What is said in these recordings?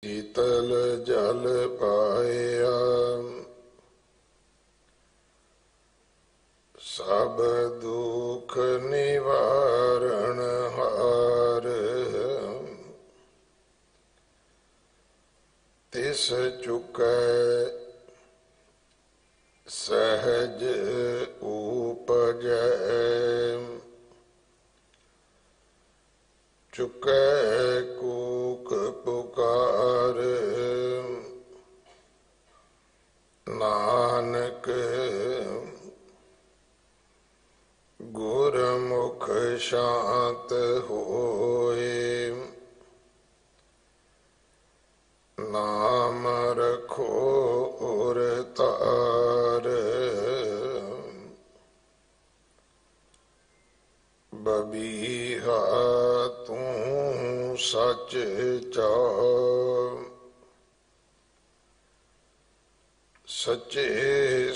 शीतल जल पाया सब दुख निवारण हार। तिस चुकै सहज उपजै चुकै कूक पुकार। नानक गुरमुख शांत होए नाम रखो उर तार। बबीहा तू सच चाओ सच्चे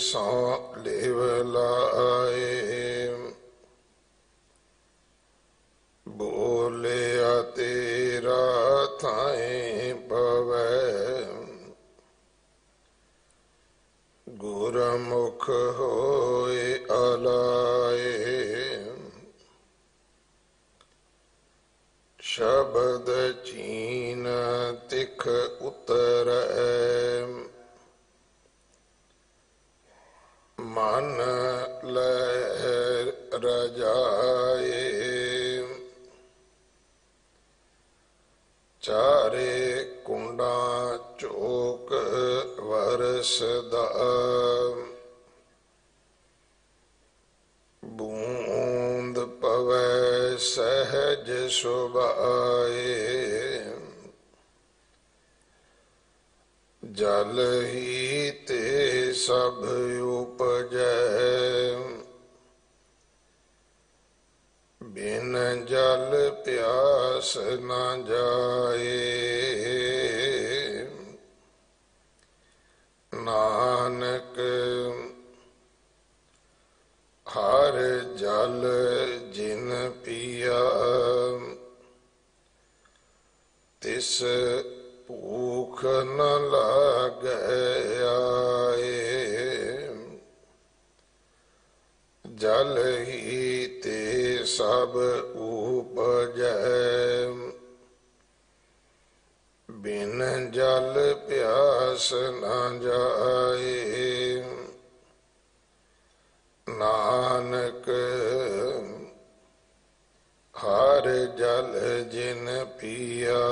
सौ लिव लाए। बोलिया तेरा थाए पवै गुरमुख होए अलाए। शब्द चीन तिख उतरै मन लय रजाए। चारे कुंडा चोक वरसदा बूंद पवै सहज सुभाए। जल ही ते सब उपजै बिन जल प्यास न जाए। नानक हर जल जिन पिया तिस भूख न लागै आए। जल ही ते सब उपजै बिन जल प्यास न जाए। नानक हर जल जिन पिया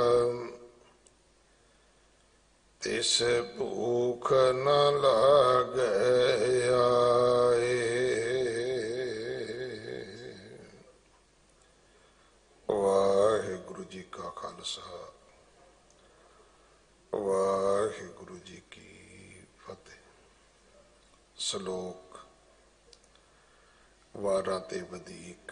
तिस भूख न लागै आए। वाहिगुरु जी का खालसा वाहिगुरु जी की फतेह। श्लोक वारां ते वधीक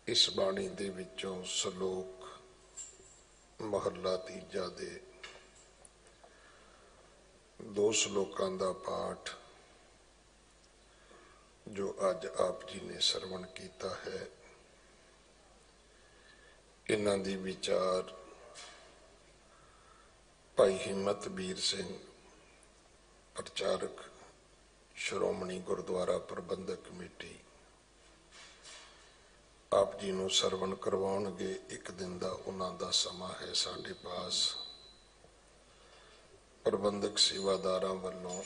इस बाणी दे विचों श्लोक महला तीजा दे 2 श्लोकां दा पाठ जो अज आप जी ने सरवण किया है, इन्हां दी विचार भाई हिम्मतवीर सिंह प्रचारक श्रोमणी गुरुद्वारा प्रबंधक कमेटी आप जी नूं सरवण करवाउणगे। एक दिन का उन्हां दा समा है साडे पास। प्रबंधक सेवादारां वल्लों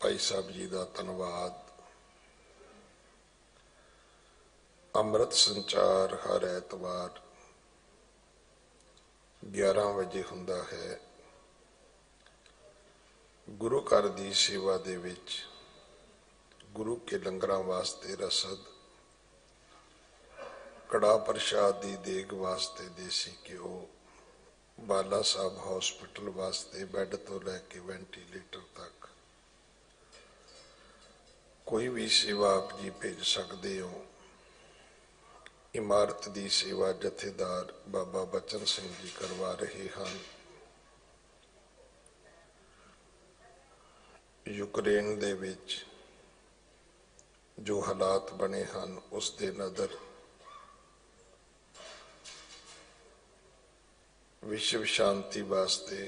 भाई साहब जी का धन्नवाद। अमृत संचार हर ऐतवार 11 बजे हुंदा है। गुरु घर की सेवा दे विच गुरु के लंगरां वास्ते रसद, कड़ा प्रशाद की देग वास्ते देसी घ्यो, बाला साहब हॉस्पिटल वास्ते बैड तो लैके वेंटीलेटर तक कोई भी सेवा आप जी भेज सकते हो। इमारत की सेवा जथेदार बाबा बचन सिंह जी करवा रहे हैं। यूक्रेन दे विच जो हालात बने हैं उस दे नज़र विश्व शांति वास्ते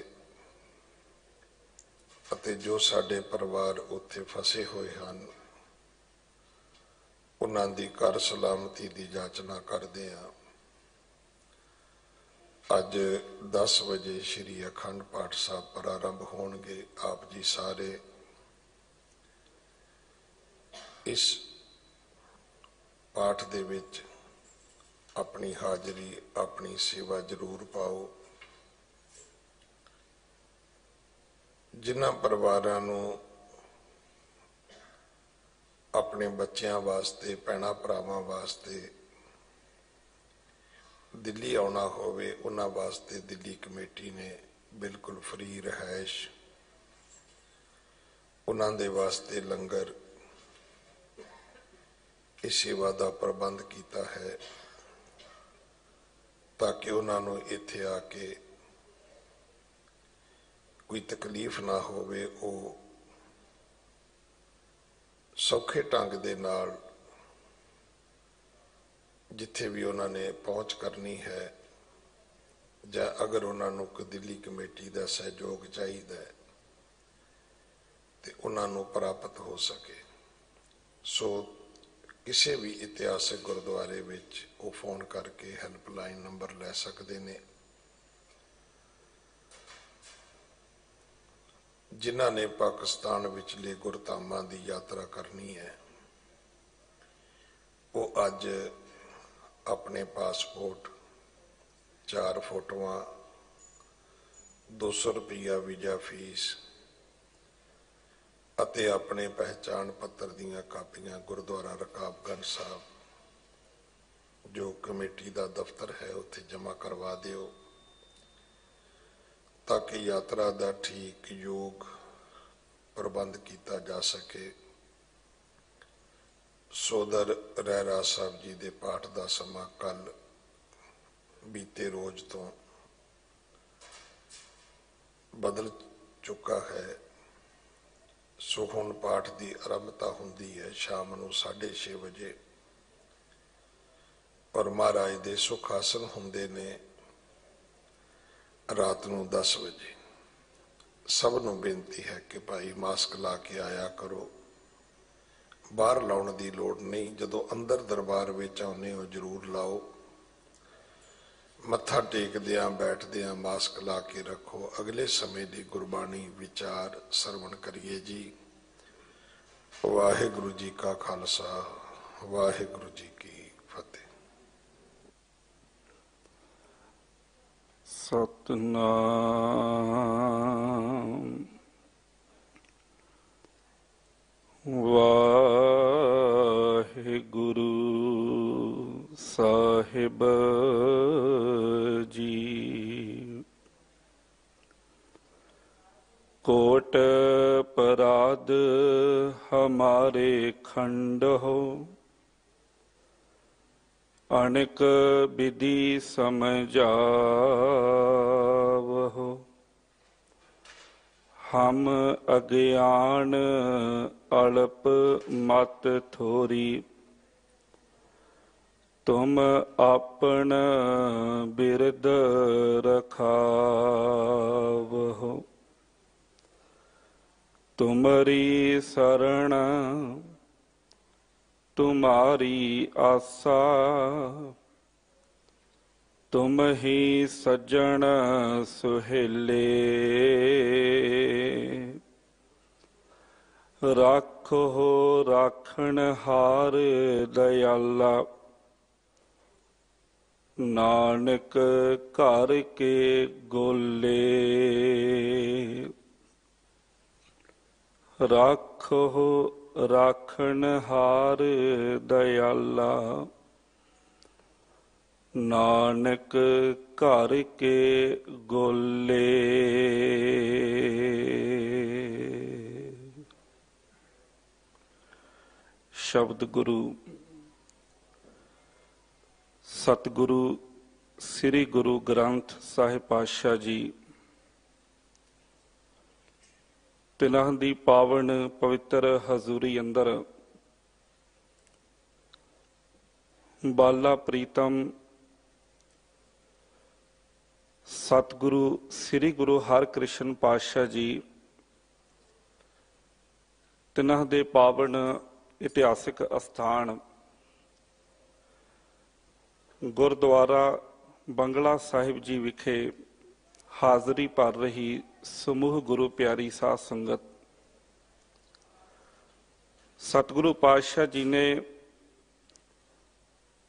ਅਤੇ ਜੋ ਸਾਡੇ ਪਰਿਵਾਰ ਉੱਥੇ ਫਸੇ ਹੋਏ ਹਨ ਉਹਨਾਂ ਦੀ ਘਰ ਸਲਾਮਤੀ ਦੀ ਜਾਚਨਾ ਕਰਦੇ ਹਾਂ। ਅੱਜ 10 ਵਜੇ ਸ਼੍ਰੀ ਅਖੰਡ ਪਾਠ ਸਾਹਿਬ ਪ੍ਰਾਰੰਭ ਹੋਣਗੇ। ਆਪ ਜੀ ਸਾਰੇ ਇਸ ਪਾਠ ਦੇ ਵਿੱਚ ਆਪਣੀ ਹਾਜ਼ਰੀ ਆਪਣੀ ਸੇਵਾ ਜ਼ਰੂਰ ਪਾਓ। ਜਿਨ੍ਹਾਂ ਪਰਿਵਾਰਾਂ ਨੂੰ ਆਪਣੇ ਬੱਚਿਆਂ ਵਾਸਤੇ ਭੈਣਾਂ ਭਰਾਵਾਂ ਵਾਸਤੇ ਦਿੱਲੀ ਆਉਣਾ ਹੋਵੇ ਉਹਨਾਂ ਵਾਸਤੇ ਦਿੱਲੀ ਕਮੇਟੀ ਨੇ ਬਿਲਕੁਲ ਫ੍ਰੀ ਰਿਹਾਇਸ਼ ਉਹਨਾਂ ਦੇ ਵਾਸਤੇ ਲੰਗਰ ਇਸ ਸੇਵਾ ਦਾ ਪ੍ਰਬੰਧ ਕੀਤਾ ਹੈ ਤਾਂ ਕਿ ਉਹਨਾਂ ਨੂੰ ਇੱਥੇ ਆ ਕੇ कोई तकलीफ ना होवे। वो सौखे ढंग दे नाल जिथे भी उन्होंने पहुँच करनी है या अगर उन्होंने कोई दिल्ली कमेटी का सहयोग चाहिए तो उन्होंने प्राप्त हो सके। सो किसी भी इतिहासिक गुरुद्वारे विच वो फोन करके हैल्पलाइन नंबर लै सकते हैं। जिन्हों ने पाकिस्तान विचले गुरधामां की यात्रा करनी है वो अज अपने पासपोर्ट 4 फोटोआं 200 रुपया वीजा फीस अते अपने पहचान पत्र दीयां कापियां गुरुद्वारा रकाबगंज साहब जो कमेटी का दफ्तर है उत्थे जमा करवा दिओ ताकि यात्रा का ठीक योग प्रबंध किया जा सके। सोदर रहरा साहब जी के पाठ का समा कल बीते रोज तो बदल चुका है। सो हुण पाठ की आरंभता हुंदी है शाम नूं 6:30 बजे और महाराज दे सुख आसन हुंदे ने रात नूं 10 बजे। सब नूं बेनती है कि भाई मास्क ला के आया करो, बाहर लाउण दी लोड़ नहीं। जदों अंदर दरबार विच आउंदे हो जरूर लाओ। मत्था टेकदियां बैठदियां मास्क ला के रखो। अगले समय दी गुरबाणी विचार सरवण करिए जी। वाहिगुरू जी का खालसा वाहिगुरू जी की फतेह। सतनाम वाहिगुरु साहिब जी। कोट पराध हमारे खंड हो, अनेक विधि समझावहो। हम अज्ञान अल्प मत थोरी, तुम आपन बिरद रखावहो। तुमरी शरण तुम्हारी आसा, तुम ही सज्जन सुहेले। राखो राखण हार दयाला, नानक घर के गोले। राखो राखण हार दयाला, नानक घर के गोले। शब्द गुरु सतगुरु श्री गुरु ग्रंथ साहिब पातशाह जी तिन्हां दी पावन पवित्र हजूरी अंदर बाला प्रीतम ਸਤਿਗੁਰੂ ਸ੍ਰੀ ਗੁਰੂ ਹਰਿਕ੍ਰਿਸ਼ਨ ਪਾਤਸ਼ਾਹ ਜੀ ਤਿਨ੍ਹਾਂ ਦੇ ਪਾਵਨ ਇਤਿਹਾਸਿਕ ਅਸਥਾਨ ਗੁਰਦੁਆਰਾ ਬੰਗਲਾ ਸਾਹਿਬ ਜੀ ਵਿਖੇ ਹਾਜ਼ਰੀ ਭਰ ਰਹੀ ਸਮੂਹ ਗੁਰੂ ਪਿਆਰੀ ਸਾਧ ਸੰਗਤ, ਸਤਿਗੁਰੂ ਪਾਤਸ਼ਾਹ ਜੀ ਨੇ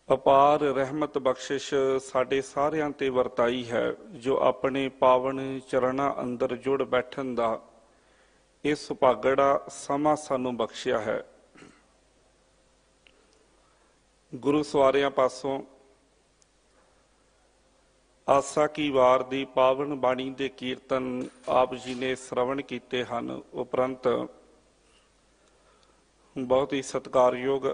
ਅਪਾਰ ਰਹਿਮਤ ਬਖਸ਼ਿਸ਼ ਸਾਡੇ ਸਾਰਿਆਂ ਤੇ ਵਰਤਾਈ ਹੈ, ਜੋ ਆਪਣੇ ਪਾਵਨ ਚਰਨਾਂ ਅੰਦਰ ਜੁੜ ਬੈਠਣ ਦਾ ਇਹ ਸੁਭਾਗੜਾ ਸਮਾਂ ਸਾਨੂੰ ਬਖਸ਼ਿਆ ਹੈ। ਗੁਰੂ ਸਵਾਰਿਆਂ ਪਾਸੋਂ ਆਸਾ ਕੀ ਵਾਰ ਦੀ ਪਾਵਨ ਬਾਣੀ ਦੇ ਕੀਰਤਨ ਆਪ ਜੀ ਨੇ ਸ਼ਰਵਣ ਕੀਤੇ ਹਨ। ਉਪਰੰਤ ਬਹੁਤ ਹੀ ਸਤਿਕਾਰਯੋਗ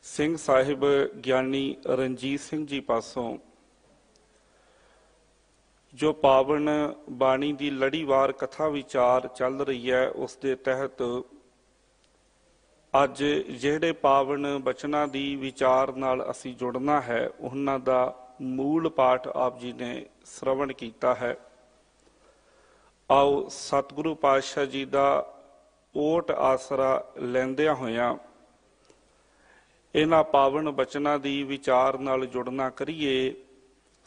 ਸਿੰਘ ਸਾਹਿਬ ਗਿਆਨੀ ਰਣਜੀਤ ਸਿੰਘ ਜੀ ਪਾਸੋਂ ਜੋ ਪਾਵਨ ਬਾਣੀ ਦੀ ਲੜੀਵਾਰ ਕਥਾ ਵਿਚਾਰ ਚੱਲ ਰਹੀ ਹੈ, ਉਸ ਦੇ ਤਹਿਤ ਅੱਜ ਜਿਹੜੇ ਪਾਵਨ ਬਚਨਾਂ ਦੀ ਵਿਚਾਰ ਨਾਲ ਅਸੀਂ ਜੁੜਨਾ ਹੈ, ਉਹਨਾਂ ਦਾ ਮੂਲ ਪਾਠ ਆਪ ਜੀ ਨੇ ਸ਼ਰਵਣ ਕੀਤਾ ਹੈ। ਆਓ ਸਤਿਗੁਰੂ ਪਾਤਸ਼ਾਹ ਜੀ ਦਾ ਓਟ ਆਸਰਾ ਲੈਂਦਿਆਂ ਹੋਇਆਂ ਇਹਨਾਂ ਪਾਵਨ ਬਚਨਾਂ ਦੀ ਵਿਚਾਰ ਨਾਲ ਜੁੜਨਾ ਕਰੀਏ।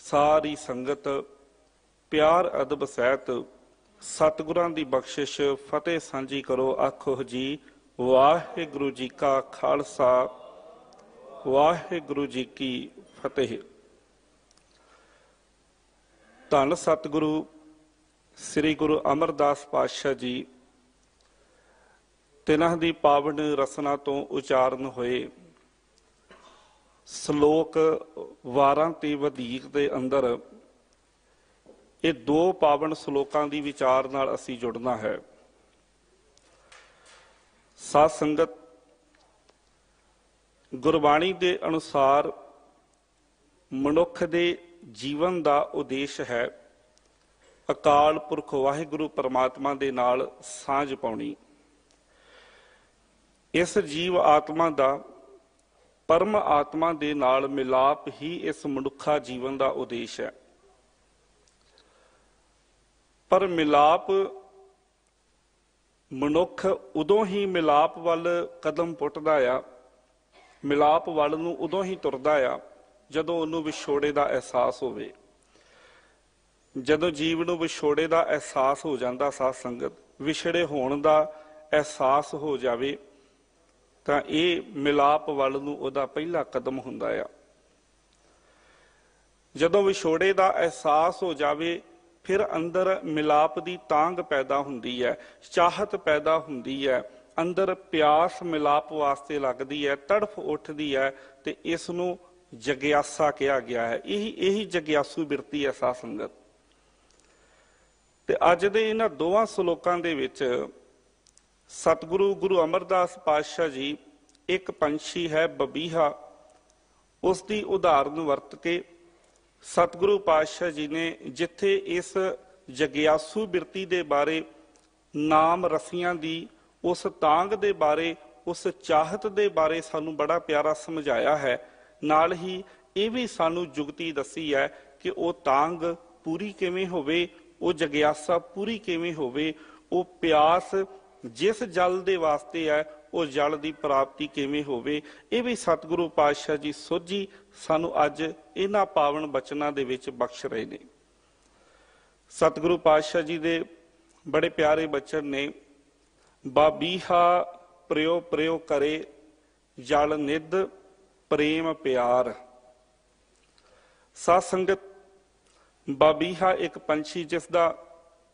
ਸਾਰੀ ਸੰਗਤ ਪਿਆਰ ਅਦਬ ਸਹਿਤ ਸਤਿਗੁਰਾਂ ਦੀ ਬਖਸ਼ਿਸ਼ ਫਤਿਹ ਸਾਂਝੀ ਕਰੋ। ਆਖੋ ਜੀ, ਵਾਹਿਗੁਰੂ ਜੀ ਕਾ ਖਾਲਸਾ, ਵਾਹਿਗੁਰੂ ਜੀ ਕੀ ਫਤਿਹ। ਧੰਨ ਸਤਿਗੁਰੂ ਸ੍ਰੀ ਗੁਰੂ ਅਮਰਦਾਸ ਪਾਤਸ਼ਾਹ ਜੀ ਤਿਨ੍ਹਾਂ ਦੀ ਪਾਵਨ ਰਸਨਾ ਤੋਂ ਉਚਾਰਨ ਹੋਏ ਸ਼ਲੋਕ 12 ਤੇ ਵਧੀਕ ਦੇ ਅੰਦਰ ਇਹ ਦੋ ਪਾਵਨ ਸ਼ਲੋਕਾਂ ਦੀ ਵਿਚਾਰ ਨਾਲ ਅਸੀਂ ਜੁੜਨਾ ਹੈ। ਸਾਧ ਸੰਗਤ, ਗੁਰਬਾਣੀ ਦੇ ਅਨੁਸਾਰ ਮਨੁੱਖ ਦੇ ਜੀਵਨ ਦਾ ਉਦੇਸ਼ ਹੈ ਅਕਾਲ ਪੁਰਖ ਵਾਹਿਗੁਰੂ ਪਰਮਾਤਮਾ ਦੇ ਨਾਲ ਸਾਂਝ ਪਾਉਣੀ। ਇਸ ਜੀਵ ਆਤਮਾ ਦਾ ਪਰਮ ਆਤਮਾ ਦੇ ਨਾਲ ਮਿਲਾਪ ਹੀ ਇਸ ਮਨੁੱਖਾ ਜੀਵਨ ਦਾ ਉਦੇਸ਼ ਹੈ। ਪਰ ਮਿਲਾਪ ਮਨੁੱਖ ਉਦੋਂ ਹੀ ਮਿਲਾਪ ਵੱਲ ਕਦਮ ਪੁੱਟਦਾ ਆ, ਮਿਲਾਪ ਵੱਲ ਨੂੰ ਉਦੋਂ ਹੀ ਤੁਰਦਾ ਆ ਜਦੋਂ ਉਹਨੂੰ ਵਿਛੋੜੇ ਦਾ ਅਹਿਸਾਸ ਹੋਵੇ। ਜਦੋਂ ਜੀਵ ਨੂੰ ਵਿਛੋੜੇ ਦਾ ਅਹਿਸਾਸ ਹੋ ਜਾਂਦਾ, ਸਾਧ ਸੰਗਤ, ਵਿਛੜੇ ਹੋਣ ਦਾ ਅਹਿਸਾਸ ਹੋ ਜਾਵੇ, ਤਾਂ ਇਹ ਮਿਲਾਪ ਵੱਲ ਨੂੰ ਉਹਦਾ ਪਹਿਲਾ ਕਦਮ ਹੁੰਦਾ ਆ। ਜਦੋਂ ਵਿਛੋੜੇ ਦਾ ਅਹਿਸਾਸ ਹੋ ਜਾਵੇ, ਫਿਰ ਅੰਦਰ ਮਿਲਾਪ ਦੀ ਤਾਂਘ ਪੈਦਾ ਹੁੰਦੀ ਹੈ, ਚਾਹਤ ਪੈਦਾ ਹੁੰਦੀ ਹੈ, ਅੰਦਰ ਪਿਆਸ ਮਿਲਾਪ ਵਾਸਤੇ ਲੱਗਦੀ ਹੈ, ਤੜਫ ਉੱਠਦੀ ਹੈ, ਤੇ ਇਸ ਨੂੰ ਜਗਿਆਸਾ ਕਿਹਾ ਗਿਆ ਹੈ। ਇਹੀ ਜਗਿਆਸੂ ਬਿਰਤੀ ਹੈ ਸਾਧ ਸੰਗਤ। ਤੇ ਅੱਜ ਦੇ ਇਹਨਾਂ ਦੋਵਾਂ ਸ਼ਲੋਕਾਂ ਦੇ ਵਿੱਚ ਸਤਿਗੁਰੂ ਗੁਰੂ ਅਮਰਦਾਸ ਪਾਤਸ਼ਾਹ ਜੀ ਇੱਕ ਪੰਛੀ ਹੈ ਬਬੀਹਾ, ਉਸ ਦੀ ਉਦਾਹਰਨ ਵਰਤ ਕੇ ਸਤਿਗੁਰੂ ਪਾਤਸ਼ਾਹ ਜੀ ਨੇ ਜਿੱਥੇ ਇਸ ਜਗਿਆਸੂ ਬਿਰਤੀ ਦੇ ਬਾਰੇ, ਨਾਮ ਰਸੀਆਂ ਦੀ ਉਸ ਤਾਂਘ ਦੇ ਬਾਰੇ, ਉਸ ਚਾਹਤ ਦੇ ਬਾਰੇ ਸਾਨੂੰ ਬੜਾ ਪਿਆਰਾ ਸਮਝਾਇਆ ਹੈ, ਨਾਲ ਹੀ ਇਹ ਵੀ ਸਾਨੂੰ ਜੁਗਤੀ ਦੱਸੀ ਹੈ ਕਿ ਉਹ ਤਾਂਘ ਪੂਰੀ ਕਿਵੇਂ ਹੋਵੇ, ਉਹ ਜਗਿਆਸਾ ਪੂਰੀ ਕਿਵੇਂ ਹੋਵੇ, ਉਹ ਪਿਆਸ ਜਿਸ ਜਲ ਦੇ ਵਾਸਤੇ ਹੈ ਉਹ ਜਲ ਦੀ ਪ੍ਰਾਪਤੀ ਕਿਵੇਂ ਹੋਵੇ। ਇਹ ਵੀ ਸਤਿਗੁਰੂ ਪਾਤਸ਼ਾਹ ਜੀ ਸੋਝੀ ਸਾਨੂੰ ਅੱਜ ਇਹਨਾਂ ਪਾਵਨ ਬਚਨਾਂ ਦੇ ਵਿੱਚ ਬਖਸ਼ ਰਹੇ ਨੇ। ਸਤਿਗੁਰੂ ਪਾਤਸ਼ਾਹ ਜੀ ਦੇ ਬੜੇ ਪਿਆਰੇ ਬਚਨ ਨੇ, ਬਾਬੀਹਾ ਪ੍ਰਿਓ ਪ੍ਰਿਓ ਕਰੇ ਜਲ ਨਿਧ ਪ੍ਰੇਮ ਪਿਆਰ। ਸਾਧ ਸੰਗਤ, ਬਾਬੀਹਾ ਇੱਕ ਪੰਛੀ ਜਿਸ ਦਾ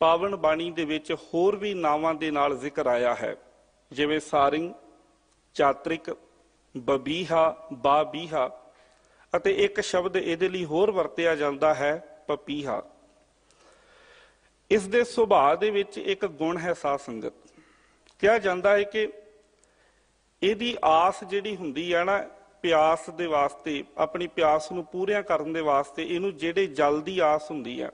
ਪਾਵਨ ਬਾਣੀ ਦੇ ਵਿੱਚ ਹੋਰ ਵੀ ਨਾਵਾਂ ਦੇ ਨਾਲ ਜ਼ਿਕਰ ਆਇਆ ਹੈ, ਜਿਵੇਂ ਸਾਰਿੰਗ, ਚਾਤ੍ਰਿਕ, ਬਬੀਹਾ, ਬਾਬੀਹਾ, ਅਤੇ ਇੱਕ ਸ਼ਬਦ ਇਹਦੇ ਲਈ ਹੋਰ ਵਰਤਿਆ ਜਾਂਦਾ ਹੈ, ਪਪੀਹਾ। ਇਸ ਦੇ ਸੁਭਾਅ ਦੇ ਵਿੱਚ ਇੱਕ ਗੁਣ ਹੈ ਸਾਧ ਸੰਗਤ। ਕਿਹਾ ਜਾਂਦਾ ਹੈ ਕਿ ਇਹਦੀ ਆਸ ਜਿਹੜੀ ਹੁੰਦੀ ਹੈ ਨਾ, ਪਿਆਸ ਦੇ ਵਾਸਤੇ, ਆਪਣੀ ਪਿਆਸ ਨੂੰ ਪੂਰੀਆਂ ਕਰਨ ਦੇ ਵਾਸਤੇ ਇਹਨੂੰ ਜਿਹੜੇ ਜਲ ਦੀ ਆਸ ਹੁੰਦੀ ਹੈ,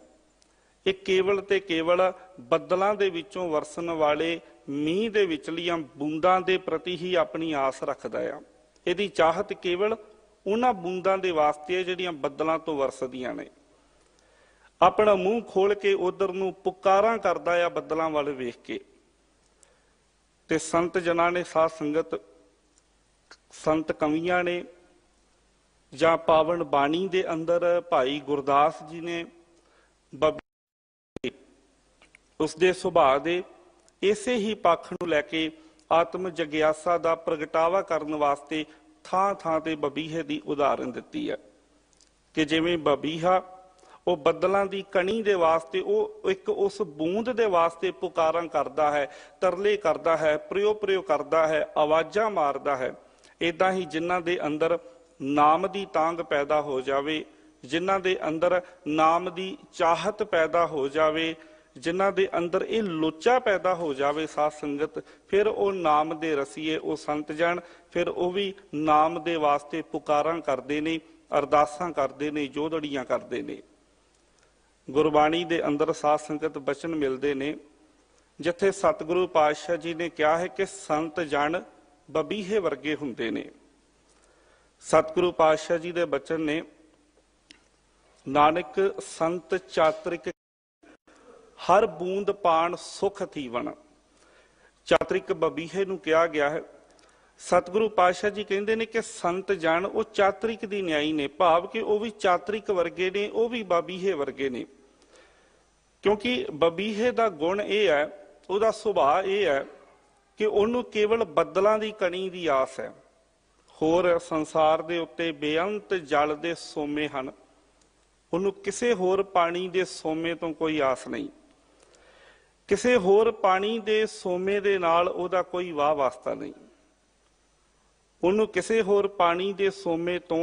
ਇਹ ਕੇਵਲ ਤੇ ਕੇਵਲ ਬੱਦਲਾਂ ਦੇ ਵਿੱਚੋਂ ਵਰਸਣ ਵਾਲੇ ਮੀਂਹ ਦੇ ਵਿਚਲੀਆਂ ਬੂੰਦਾਂ ਦੇ ਪ੍ਰਤੀ ਹੀ ਆਪਣੀ ਆਸ ਰੱਖਦਾ ਆ। ਇਹਦੀ ਚਾਹਤ ਕੇਵਲ ਉਹਨਾਂ ਬੂੰਦਾਂ ਦੇ ਵਾਸਤੇ ਜਿਹੜੀਆਂ ਬੱਦਲਾਂ ਤੋਂ ਵਰਸਦੀਆਂ ਨੇ। अपना मूँह खोल के उधर नूं पुकारां करदा आ बदलां वाल वेख के। ते संत जनां ने, साध संगत, संत कवियां ने जां पावन बाणी दे अंदर भाई गुरदास जी ने उसदे सुभाਅ दे इसे ही पक्ष नूं लैके आत्म जगियासा दा प्रगटावा करन वास्ते थां थां ते बबीहे दी उदाहरण दित्ती है कि जिवें बबीहा वो बदलों की कणी दे वास्ते वो एक उस बूंद दे वास्ते पुकारां करता है, तरले करता है, प्रयो प्रयो करता है, आवाज़ां मारदा है। इदां ही जिन्हां दे अंदर नाम की तांग पैदा हो जावे, जिन्हां दे अंदर नाम की चाहत पैदा हो जावे, जिन्हां दे अंदर ये लोचा पैदा हो जावे साध संगत, फिर वो नाम दे रसीए, वो संत जन, फिर वो भी नाम दे वास्ते पुकारां करते ने, अरदासां करते ने, जोदड़ियां करते ने। गुरबाणी दे अंदर साध संगत बचन मिलते ने जिथे सतगुरु पातशाह जी ने कहा है कि संत जन बबीहे वर्गे हुंदे ने। सतगुरु पातशाह जी दे बचन ने, नानक संत चातरिक हर बूंद पान सुख थीवन। चातरिक बबीहे नूं कहा गया है। सतगुरु पातशाह जी कहते हैं कि संत जन वो चातरिक दी न्याई ने, भाव कि वो भी चातरिक वर्गे ने, वो भी बबीहे वर्गे ने। क्योंकि बबीहे का गुण यह है, उसका सुभाव यह है कि उन्होंने केवल बदलों की कणी की आस है। होर संसार के उत्ते बेअंत जल के सोमे हैं, उन्होंने किसी होर पानी के सोमे तो कोई आस नहीं, किसी होर पानी के सोमे दे नाल उहदा कोई वाह वास्ता नहीं, उन्होंने किसी होर पानी के सोमे तो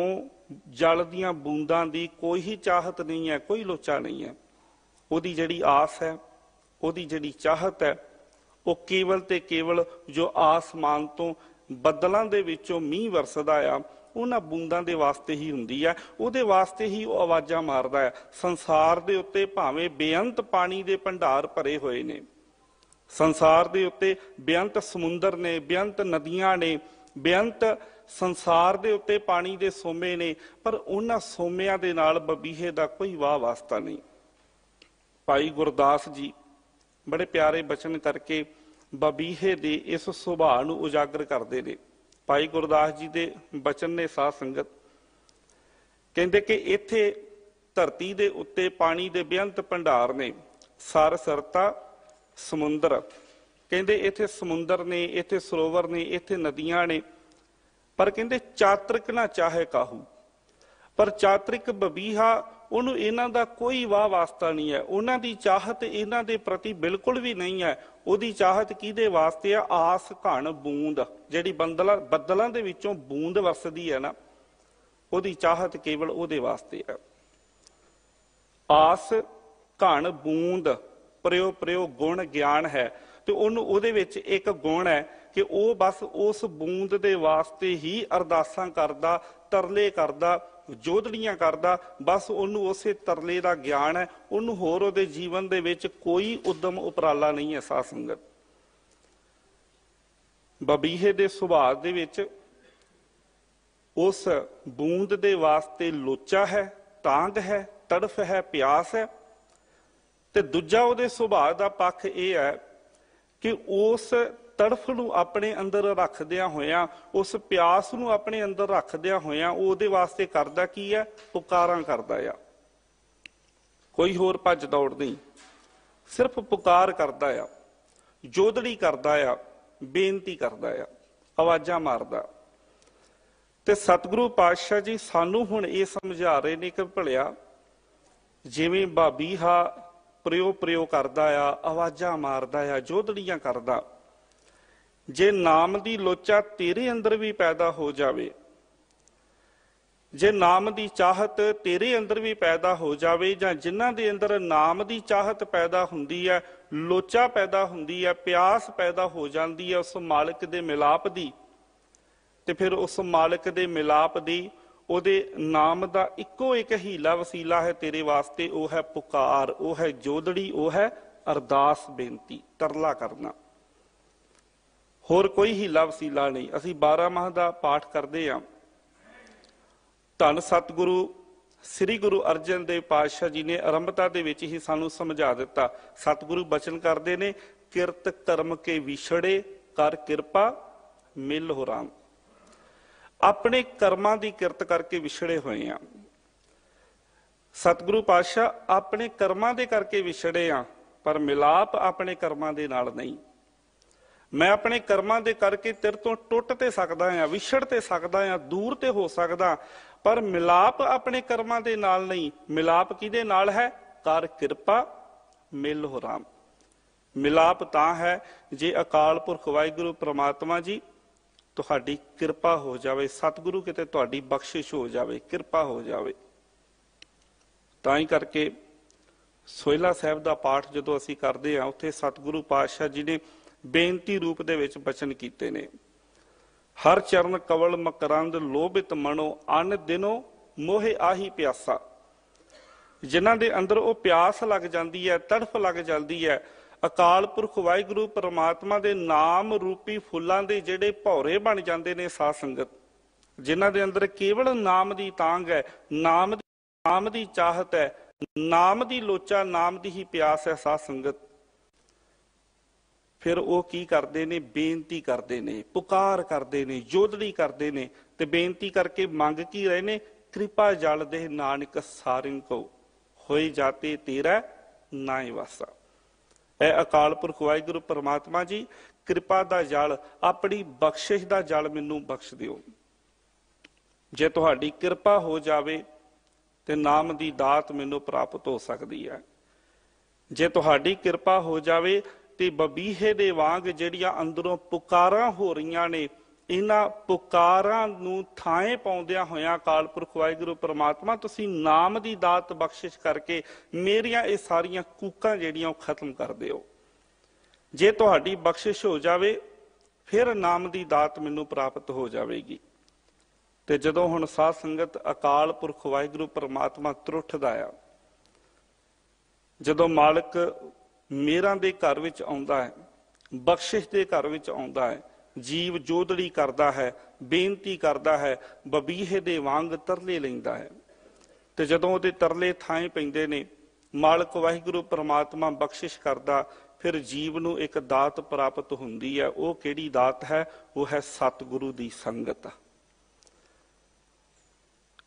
जल दियां बूंदां दी कोई ही चाहत नहीं है, कोई लोचा नहीं है। उहदी जिहड़ी आस है, उहदी जिहड़ी चाहत है, वो केवल ते केवल जो आसमान तो बदलों दे विचों मींह वरसदा आ उन्हां बूंदां दे वास्ते ही हुंदी है, उहदे वास्ते ही वो आवाज़ां मारदा है। संसार दे उत्ते भावें बेअंत पानी दे भंडार भरे होए ने, संसार दे उत्ते बेअंत समुंदर ने, बेअंत नदियां ने, बेअंत संसार दे उत्ते पानी दे सोमे ने, पर उन्हां सोमिਆਂ दे नाल बबीहे दा कोई वाह वास्ता नहीं। भाई गुरदास जी बड़े प्यारे बचन करके बबीहे दे इस सुभाਅ नूं उजागर करते हैं। भाई गुरदास जी दे बचन ने साध संगत कहते कि इत्थे धरती दे उत्ते पानी दे बेअंत भंडार ने, सर सरता समुंदर, कहते इत्थे समुंदर ने, इत्थे सरोवर ने, इत्थे नदियां ने, पर कहते चातरिक ना चाहे काहू। पर चातरिक बबीहा उन्होंने इन्हां दा कोई वाह वास्ता नहीं है, उन्हां दी चाहत इन्हां दे प्रति बिल्कुल भी नहीं है। उहदी चाहत किहदे वास्ते है? आस घण बूंद, जिहड़ी बदलों दे विचों बूंद वरसदी है ना, उहदी चाहत केवल उहदे वास्ते है। आस घण बूंद, प्रयो प्रयो गुण ज्ञान है, तो उन्होंने उहदे विच एक गुण है कि वह बस उस बूंद दे वास्ते ही अरदासां करदा, तरले करदा, जोदड़ियां करदा, बस उन्होंने उस तरले का ज्ञान है, उन्होंने होर उहदे जीवन दे विच कोई उद्यम उपराला नहीं है। साध संगत बबीहे दे सुभाਅ दे विच उस बूंद दे वास्ते लोचा है, तांग है, तड़फ है, प्यास है। ते दूजा उहदे सुभाਅ दा पक्ष यह है कि उस तड़फ नूं अपने अंदर रखदियां होइयां, उस प्यास नूं अपने अंदर रखदियां होइयां उहदे वास्ते करदा की है? पुकारां करदा आ। कोई होर भज दौड़ नहीं, सिर्फ पुकार करदा आ, जोदड़ी करदा आ, बेनती करदा आ, आवाज़ां मारदा। ते सतगुरु पातशाह जी सानू हुण ये समझा रहे ने कि भलिया जिवें बबीहा प्रयो प्रयो करदा आ, आवाज़ां मारदा आ, जोदड़ियां करदा, जे नाम दी लोचा तेरे अंदर भी पैदा हो जावे, जे नाम दी चाहत तेरे अंदर भी पैदा हो जावे, जां जिन्हां दे अंदर नाम दी चाहत पैदा हुंदी है, लोचा पैदा हुंदी है, प्यास पैदा हो जाती है उस मालिक दे मिलाप दी, ते फिर उस मालिक दे मिलाप दी उहदे नाम दा इक्को एक हीला वसीला है तेरे वास्ते, वह है पुकार, वह है जोदड़ी, वह है अरदास बेनती, तरला करना। होर कोई हीला वसीला नहीं। असीं 12 माह का पाठ करते हैं। धन सतगुरु ਸ੍ਰੀ ਗੁਰੂ ਅਰਜਨ ਦੇਵ ਪਾਤਸ਼ਾਹ ਜੀ ਨੇ ਆਰੰਭਤਾ ਦੇ ਵਿੱਚ ਹੀ ਸਾਨੂੰ ਸਮਝਾ ਦਿੱਤਾ। ਸਤਿਗੁਰੂ ਬਚਨ ਕਰਦੇ ਨੇ, ਕਿਰਤ ਕਰਮ ਕੇ ਵਿਛੜੇ ਕਰ ਕਿਰਪਾ ਮਿਲ ਹੋ ਰਾਮ। ਆਪਣੇ ਕਰਮਾਂ ਦੀ ਕਿਰਤ ਕਰਕੇ ਵਿਛੜੇ ਹੋਏ ਆ। ਸਤਿਗੁਰੂ ਪਾਤਸ਼ਾਹ ਆਪਣੇ ਕਰਮਾਂ ਦੇ ਕਰਕੇ ਵਿਛੜੇ ਆ, ਪਰ ਮਿਲਾਪ ਆਪਣੇ ਕਰਮਾਂ ਦੇ ਨਾਲ ਨਹੀਂ। ਮੈਂ ਆਪਣੇ ਕਰਮਾਂ ਦੇ ਕਰਕੇ ਤੇਰੇ ਤੋਂ ਟੁੱਟ ਤੇ ਸਕਦਾ ਆ, ਵਿਛੜ ਤੇ ਸਕਦਾ ਆ, ਦੂਰ ਤੇ ਹੋ ਸਕਦਾ, ਪਰ ਮਿਲਾਪ ਆਪਣੇ ਕਰਮਾਂ ਦੇ ਨਾਲ ਨਹੀਂ। ਮਿਲਾਪ ਕਿਹਦੇ ਨਾਲ ਹੈ? ਕਰ ਕਿਰਪਾ ਮਿਲ ਹੋ ਰਾਮ। ਮਿਲਾਪ ਤਾਂ ਹੈ ਜੇ ਅਕਾਲ ਪੁਰਖ ਵਾਹਿਗੁਰੂ ਪ੍ਰਮਾਤਮਾ ਜੀ ਤੁਹਾਡੀ ਕਿਰਪਾ ਹੋ ਜਾਵੇ, ਸਤਿਗੁਰੂ ਕਿਤੇ ਤੁਹਾਡੀ ਬਖਸ਼ਿਸ਼ ਹੋ ਜਾਵੇ, ਕਿਰਪਾ ਹੋ ਜਾਵੇ। ਤਾਂ ਹੀ ਕਰਕੇ ਸੋਹਿਲਾ ਸਾਹਿਬ ਦਾ ਪਾਠ ਜਦੋਂ ਅਸੀਂ ਕਰਦੇ ਹਾਂ, ਉੱਥੇ ਸਤਿਗੁਰੂ ਪਾਤਸ਼ਾਹ ਜੀ ਨੇ ਬੇਨਤੀ ਰੂਪ ਦੇ ਵਿੱਚ ਬਚਨ ਕੀਤੇ ਨੇ। ਹਰ ਚਰਨ ਕਵਲ ਮਕਰੰਦ ਲੋਭਿਤ ਮਨੋ ਅਨ ਦਿਨੋ ਮੋਹਿ ਆਹੀ ਪਿਆਸਾ। ਜਿਨ੍ਹਾਂ ਦੇ ਅੰਦਰ ਉਹ ਪਿਆਸ ਲੱਗ ਜਾਂਦੀ ਹੈ, ਤੜਫ ਲੱਗ ਜਾਂਦੀ ਹੈ, ਅਕਾਲ ਪੁਰਖ ਵਾਹਿਗੁਰੂ ਪਰਮਾਤਮਾ ਦੇ ਨਾਮ ਰੂਪੀ ਫੁੱਲਾਂ ਦੇ ਜਿਹੜੇ ਭੌਰੇ ਬਣ ਜਾਂਦੇ ਨੇ ਸਾਧ ਸੰਗਤ, ਜਿਨ੍ਹਾਂ ਦੇ ਅੰਦਰ ਕੇਵਲ ਨਾਮ ਦੀ ਤਾਂਘ ਹੈ, ਨਾਮ ਦੀ ਚਾਹਤ ਹੈ, ਨਾਮ ਦੀ ਲੋਚਾ, ਨਾਮ ਦੀ ਹੀ ਪਿਆਸ ਹੈ ਸਾਧ ਸੰਗਤ, ਫਿਰ ਉਹ ਕੀ ਕਰਦੇ ਨੇ? ਬੇਨਤੀ ਕਰਦੇ ਨੇ, ਪੁਕਾਰ ਕਰਦੇ ਨੇ, ਜੋਦੜੀ ਕਰਦੇ ਨੇ। ਤੇ ਬੇਨਤੀ ਕਰਕੇ ਮੰਗ ਕੀ ਰਹੇ ਨੇ? ਕਿਰਪਾ ਜਲ ਦੇ ਨਾਨਕ ਸਾਰਿੰ ਕੋ ਹੋਏ ਜਾਤੇ ਤੇਰਾ ਨਾਇ ਵਾਸਾ। ਇਹ ਅਕਾਲ ਪੁਰਖ ਵਾਹਿਗੁਰੂ ਪਰਮਾਤਮਾ ਜੀ, ਕਿਰਪਾ ਦਾ ਜਲ, ਆਪਣੀ ਬਖਸ਼ਿਸ਼ ਦਾ ਜਲ ਮੈਨੂੰ ਬਖਸ਼ ਦਿਓ। ਜੇ ਤੁਹਾਡੀ ਕਿਰਪਾ ਹੋ ਜਾਵੇ ਤੇ ਨਾਮ ਦੀ ਦਾਤ ਮੈਨੂੰ ਪ੍ਰਾਪਤ ਹੋ ਸਕਦੀ ਹੈ। ਜੇ ਤੁਹਾਡੀ ਕਿਰਪਾ ਹੋ ਜਾਵੇ ਤੇ ਬਬੀਹੇ ਦੇ ਵਾਂਗ ਜਿਹੜੀਆਂ ਅੰਦਰੋਂ ਪੁਕਾਰਾਂ ਹੋ ਰਹੀਆਂ ਨੇ, ਇਹਨਾਂ ਪੁਕਾਰਾਂ ਨੂੰ ਥਾਂ ਪਾਉਂਦਿਆਂ ਹੋਇਆਂ ਅਕਾਲ ਪੁਰਖ ਵਾਹਿਗੁਰੂ ਪਰਮਾਤਮਾ ਤੁਸੀਂ ਨਾਮ ਦੀ ਦਾਤ ਬਖਸ਼ਿਸ਼ ਕਰਕੇ ਮੇਰੀਆਂ ਇਹ ਸਾਰੀਆਂ ਕੂਕਾਂ ਜਿਹੜੀਆਂ ਉਹ ਖਤਮ ਕਰ ਦਿਓ। ਜੇ ਤੁਹਾਡੀ ਬਖਸ਼ਿਸ਼ ਹੋ ਜਾਵੇ ਫਿਰ ਨਾਮ ਦੀ ਦਾਤ ਮੈਨੂੰ ਪ੍ਰਾਪਤ ਹੋ ਜਾਵੇਗੀ। ਤੇ ਜਦੋਂ ਹੁਣ ਸਾਧ ਸੰਗਤ ਅਕਾਲ ਪੁਰਖ ਵਾਹਿਗੁਰੂ ਪਰਮਾਤਮਾ ਤਰੁੱਠਦਾ ਆ, ਜਦੋਂ ਮਾਲਕ ਮੇਰਾਂ ਦੇ ਘਰ ਵਿੱਚ ਆਉਂਦਾ ਹੈ, ਬਖਸ਼ਿਸ਼ ਦੇ ਘਰ ਵਿੱਚ ਆਉਂਦਾ ਹੈ, ਜੀਵ ਜੋਦੜੀ ਕਰਦਾ ਹੈ, ਬੇਨਤੀ ਕਰਦਾ ਹੈ, ਬਬੀਹੇ ਦੇ ਵਾਂਗ ਤਰਲੇ ਲੈਂਦਾ ਹੈ, ਤੇ ਜਦੋਂ ਉਹਦੇ ਤਰਲੇ ਥਾਂ ਪੈਂਦੇ ਨੇ, ਮਾਲਕ ਵਾਹਿਗੁਰੂ ਪਰਮਾਤਮਾ ਬਖਸ਼ਿਸ਼ ਕਰਦਾ, ਫਿਰ ਜੀਵ ਨੂੰ ਇੱਕ ਦਾਤ ਪ੍ਰਾਪਤ ਹੁੰਦੀ ਹੈ। ਉਹ ਕਿਹੜੀ ਦਾਤ ਹੈ? ਉਹ ਹੈ ਸਤਿਗੁਰੂ ਦੀ ਸੰਗਤ।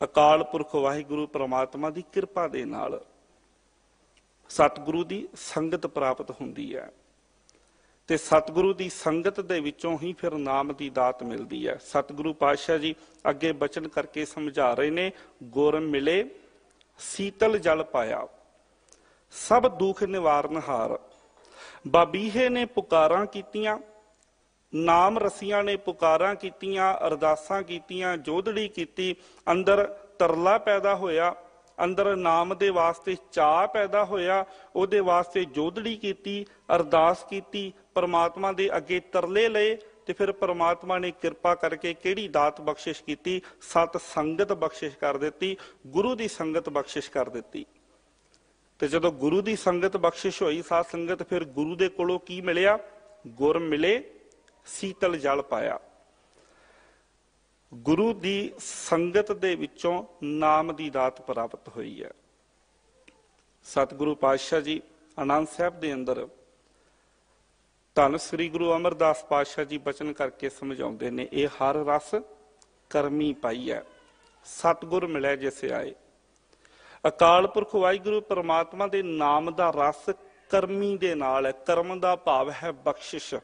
ਅਕਾਲ ਪੁਰਖ ਵਾਹਿਗੁਰੂ ਪਰਮਾਤਮਾ ਦੀ ਕਿਰਪਾ ਦੇ ਨਾਲ ਸਤਿਗੁਰੂ ਦੀ ਸੰਗਤ ਪ੍ਰਾਪਤ ਹੁੰਦੀ ਹੈ, ਤੇ ਸਤਿਗੁਰੂ ਦੀ ਸੰਗਤ ਦੇ ਵਿੱਚੋਂ ਹੀ ਫਿਰ ਨਾਮ ਦੀ ਦਾਤ ਮਿਲਦੀ ਹੈ। ਸਤਿਗੁਰੂ ਪਾਤਸ਼ਾਹ ਜੀ ਅੱਗੇ ਬਚਨ ਕਰਕੇ ਸਮਝਾ ਰਹੇ ਨੇ, ਗੁਰ ਮਿਲੇ ਸੀਤਲ ਜਲ ਪਾਇਆ, ਸਭ ਦੁੱਖ ਨਿਵਾਰਨ ਹਾਰ। ਬਾਬੀਹੇ ਨੇ ਪੁਕਾਰਾਂ ਕੀਤੀਆਂ, ਨਾਮ ਰਸੀਆਂ ਨੇ ਪੁਕਾਰਾਂ ਕੀਤੀਆਂ, ਅਰਦਾਸਾਂ ਕੀਤੀਆਂ, ਜੋਦੜੀ ਕੀਤੀ, ਅੰਦਰ ਤਰਲਾ ਪੈਦਾ ਹੋਇਆ, ਅੰਦਰ ਨਾਮ ਦੇ ਵਾਸਤੇ ਚਾਅ ਪੈਦਾ ਹੋਇਆ, ਉਹਦੇ ਵਾਸਤੇ ਜੋਦੜੀ ਕੀਤੀ, ਅਰਦਾਸ ਕੀਤੀ, ਪਰਮਾਤਮਾ ਦੇ ਅੱਗੇ ਤਰਲੇ ਲਏ, ਤੇ ਫਿਰ ਪਰਮਾਤਮਾ ਨੇ ਕਿਰਪਾ ਕਰਕੇ ਕਿਹੜੀ ਦਾਤ ਬਖਸ਼ਿਸ਼ ਕੀਤੀ? ਸਤ ਸੰਗਤ ਬਖਸ਼ਿਸ਼ ਕਰ ਦਿੱਤੀ, ਗੁਰੂ ਦੀ ਸੰਗਤ ਬਖਸ਼ਿਸ਼ ਕਰ ਦਿੱਤੀ। ਤੇ ਜਦੋਂ ਗੁਰੂ ਦੀ ਸੰਗਤ ਬਖਸ਼ਿਸ਼ ਹੋਈ ਸਾਧ ਸੰਗਤ, ਫਿਰ ਗੁਰੂ ਦੇ ਕੋਲੋਂ ਕੀ ਮਿਲਿਆ? ਗੁਰ ਮਿਲੇ ਸੀਤਲ ਜਲ ਪਾਇਆ। ਗੁਰੂ ਦੀ ਸੰਗਤ ਦੇ ਵਿੱਚੋਂ ਨਾਮ ਦੀ ਦਾਤ ਪ੍ਰਾਪਤ ਹੋਈ ਹੈ। ਸਤਿਗੁਰੂ ਪਾਤਸ਼ਾਹ ਜੀ ਆਨੰਦ ਸਾਹਿਬ ਦੇ ਅੰਦਰ ਧੰਨ ਸ੍ਰੀ ਗੁਰੂ ਅਮਰਦਾਸ ਪਾਤਸ਼ਾਹ ਜੀ ਬਚਨ ਕਰਕੇ ਸਮਝਾਉਂਦੇ ਨੇ, ਇਹ ਹਰ ਰਸ ਕਰਮੀ ਪਾਈ ਹੈ, ਸਤਿਗੁਰ ਮਿਲਿਆ ਜਿਸ ਆਏ। ਅਕਾਲ ਪੁਰਖ ਵਾਹਿਗੁਰੂ ਪਰਮਾਤਮਾ ਦੇ ਨਾਮ ਦਾ ਰਸ ਕਰਮੀ ਦੇ ਨਾਲ ਹੈ। ਕਰਮ ਦਾ ਭਾਵ ਹੈ ਬਖਸ਼ਿਸ਼,